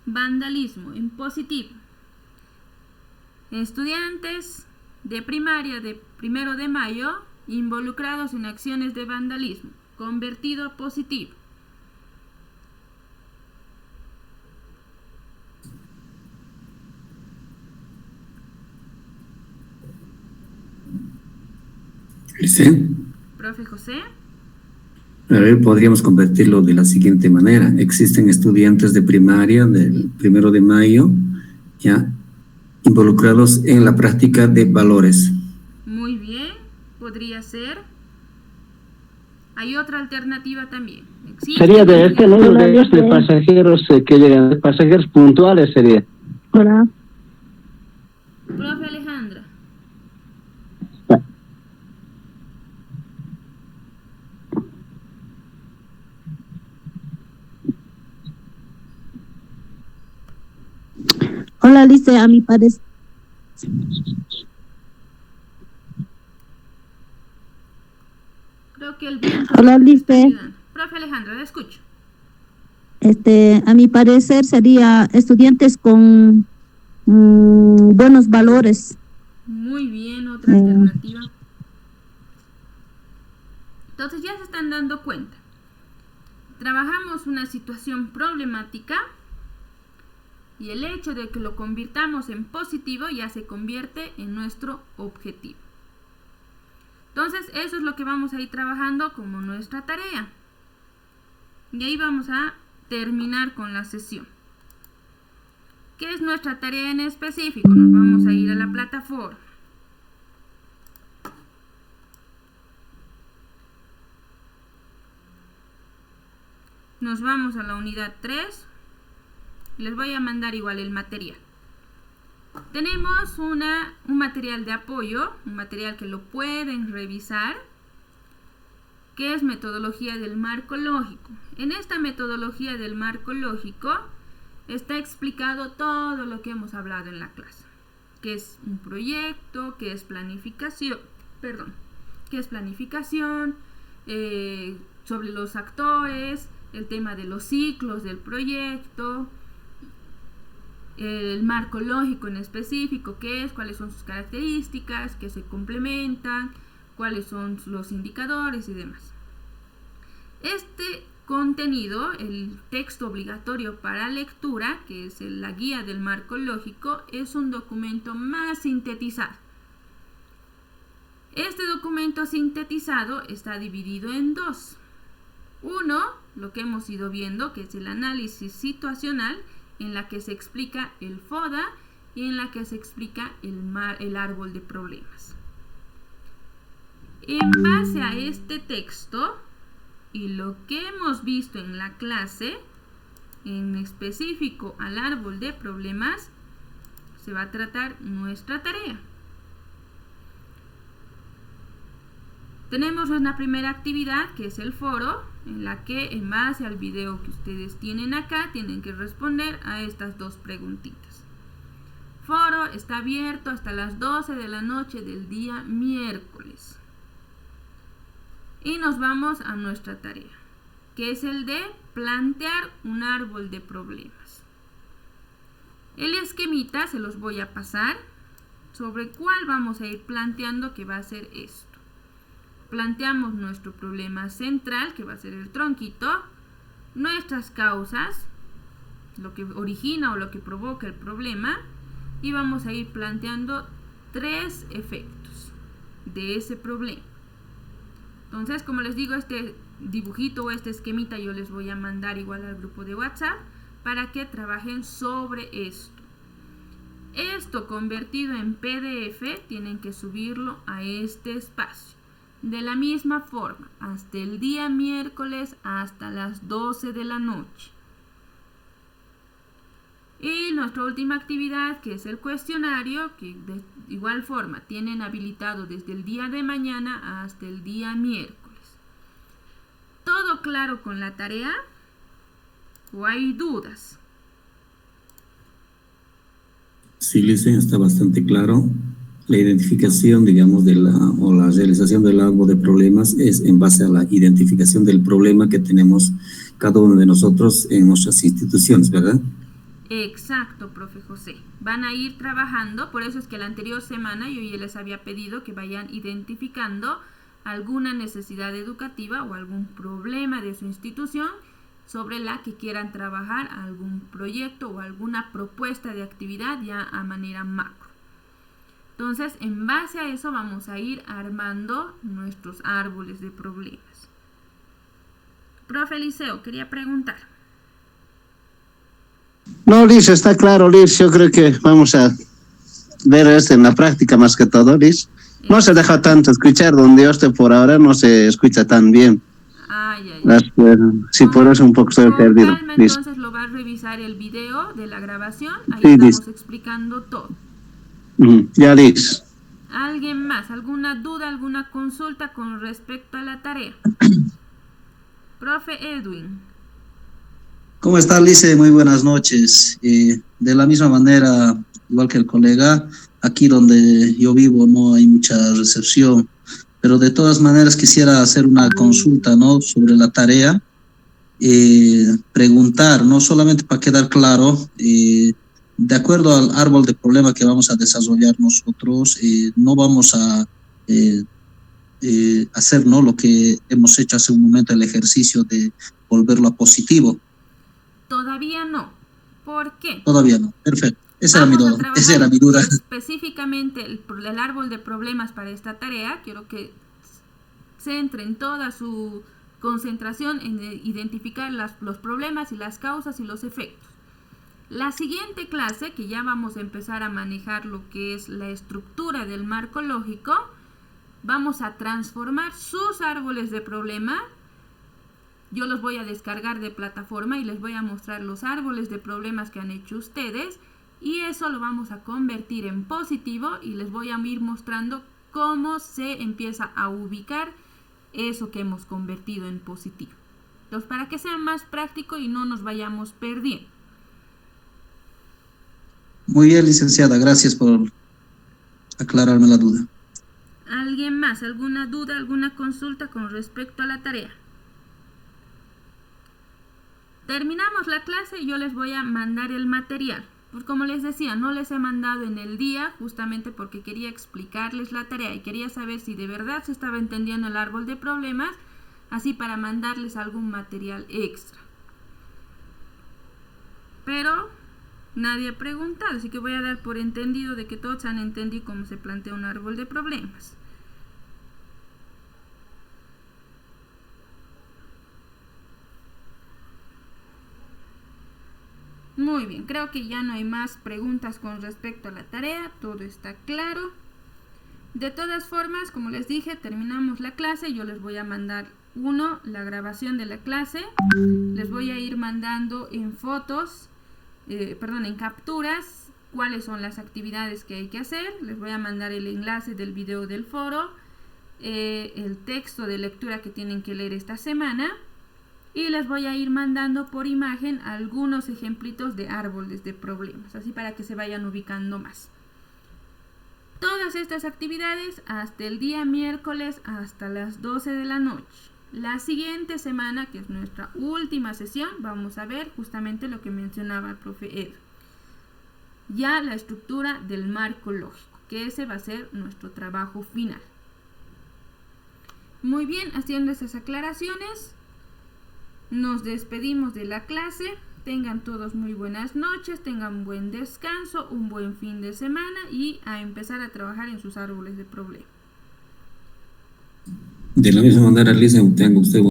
vandalismo en positivo. Estudiantes de primaria de 1 de mayo involucrados en acciones de vandalismo. Convertido a positivo. ¿Sí? Profe José. A ver, podríamos convertirlo de la siguiente manera. Existen estudiantes de primaria del 1 de mayo ya involucrados en la práctica de valores. Muy bien, podría ser. Hay otra alternativa también. Sería de este número de pasajeros que llegan, pasajeros puntuales sería. Hola. Profe Alejandra. Hola, Lice, a mi parecer. Creo que el viento. Hola, Lice. Profe Alejandra, la escucho. A mi parecer sería estudiantes con buenos valores. Muy bien, otra alternativa. Entonces ya se están dando cuenta. Trabajamos una situación problemática y el hecho de que lo convirtamos en positivo ya se convierte en nuestro objetivo. Entonces eso es lo que vamos a ir trabajando como nuestra tarea. Y ahí vamos a terminar con la sesión. ¿Qué es nuestra tarea en específico? Nos vamos a ir a la plataforma. Nos vamos a la unidad 3. Les voy a mandar igual el material. Tenemos un material de apoyo, un material que lo pueden revisar, que es metodología del marco lógico. En esta metodología del marco lógico está explicado todo lo que hemos hablado en la clase. Qué es un proyecto, qué es planificación, sobre los actores, el tema de los ciclos del proyecto, el marco lógico en específico, qué es, cuáles son sus características, qué se complementan, cuáles son los indicadores y demás. Este contenido, el texto obligatorio para lectura, que es la guía del marco lógico, es un documento más sintetizado. Este documento sintetizado está dividido en dos. Uno, lo que hemos ido viendo, que es el análisis situacional, en la que se explica el FODA y en la que se explica el árbol de problemas. En base a este texto y lo que hemos visto en la clase, en específico al árbol de problemas, se va a tratar nuestra tarea. Tenemos una primera actividad que es el foro, en la que en base al video que ustedes tienen acá tienen que responder a estas dos preguntitas. Foro está abierto hasta las 12 de la noche del día miércoles. Y nos vamos a nuestra tarea, que es el de plantear un árbol de problemas. El esquemita se los voy a pasar, sobre cuál vamos a ir planteando que va a ser esto. Planteamos nuestro problema central, que va a ser el tronquito, nuestras causas, lo que origina o lo que provoca el problema, y vamos a ir planteando 3 efectos de ese problema. Entonces, como les digo, este dibujito o este esquemita yo les voy a mandar igual al grupo de WhatsApp para que trabajen sobre esto. Esto convertido en PDF tienen que subirlo a este espacio. De la misma forma, hasta el día miércoles hasta las 12 de la noche. Y nuestra última actividad, que es el cuestionario, que de igual forma tienen habilitado desde el día de mañana hasta el día miércoles. ¿Todo claro con la tarea? ¿O hay dudas? Sí, Lice, está bastante claro. La identificación, digamos, o la realización del árbol de problemas es en base a la identificación del problema que tenemos cada uno de nosotros en nuestras instituciones, ¿verdad? Exacto, profe José. Van a ir trabajando, por eso es que la anterior semana yo ya les había pedido que vayan identificando alguna necesidad educativa o algún problema de su institución sobre la que quieran trabajar, algún proyecto o alguna propuesta de actividad ya a manera macro. Entonces, en base a eso vamos a ir armando nuestros árboles de problemas. Profe Eliseo, quería preguntar. No, Liz, está claro, Liz. Yo creo que vamos a ver esto en la práctica más que todo, Liz. No se deja tanto escuchar donde yo estoy por ahora, no se escucha tan bien. Sí, por eso un poco estoy perdido. Calma, Liz. entonces lo va a revisar el video de la grabación. Ahí Sí, estamos Liz. explicando todo. Ya, Liz. ¿Alguien más? ¿Alguna duda, alguna consulta con respecto a la tarea? Profe Edwin. ¿Cómo está, Lice? Muy buenas noches. De la misma manera, igual que el colega, aquí donde yo vivo no hay mucha recepción, pero de todas maneras quisiera hacer una consulta, ¿no?, sobre la tarea. Preguntar, no solamente para quedar claro, de acuerdo al árbol de problema que vamos a desarrollar nosotros, no vamos a hacer, ¿no?, lo que hemos hecho hace un momento, el ejercicio de volverlo a positivo. Todavía no. ¿Por qué? Todavía no. Perfecto. Esa era mi duda. Específicamente el árbol de problemas para esta tarea. Quiero que centren toda su concentración en identificar los problemas y las causas y los efectos. La siguiente clase, que ya vamos a empezar a manejar lo que es la estructura del marco lógico, vamos a transformar sus árboles de problema. Yo los voy a descargar de plataforma y les voy a mostrar los árboles de problemas que han hecho ustedes, y eso lo vamos a convertir en positivo y les voy a ir mostrando cómo se empieza a ubicar eso que hemos convertido en positivo. Entonces, para que sea más práctico y no nos vayamos perdiendo. Muy bien, licenciada. Gracias por aclararme la duda. ¿Alguien más? ¿Alguna duda, alguna consulta con respecto a la tarea? Terminamos la clase y yo les voy a mandar el material. Pues como les decía, no les he mandado en el día justamente porque quería explicarles la tarea y quería saber si de verdad se estaba entendiendo el árbol de problemas, así para mandarles algún material extra. Pero nadie ha preguntado, así que voy a dar por entendido de que todos han entendido cómo se plantea un árbol de problemas. Muy bien, creo que ya no hay más preguntas con respecto a la tarea, todo está claro. De todas formas, como les dije, terminamos la clase, yo les voy a mandar la grabación de la clase, les voy a ir mandando en fotos, en capturas, cuáles son las actividades que hay que hacer, les voy a mandar el enlace del video del foro, el texto de lectura que tienen que leer esta semana, y les voy a ir mandando por imagen algunos ejemplitos de árboles de problemas, así para que se vayan ubicando más. Todas estas actividades hasta el día miércoles hasta las 12 de la noche. La siguiente semana, que es nuestra última sesión, vamos a ver justamente lo que mencionaba el profe Ed. Ya la estructura del marco lógico, que ese va a ser nuestro trabajo final. Muy bien, haciendo esas aclaraciones, nos despedimos de la clase. Tengan todos muy buenas noches, tengan buen descanso, un buen fin de semana y a empezar a trabajar en sus árboles de problema. De la misma manera, Lisa, tenga usted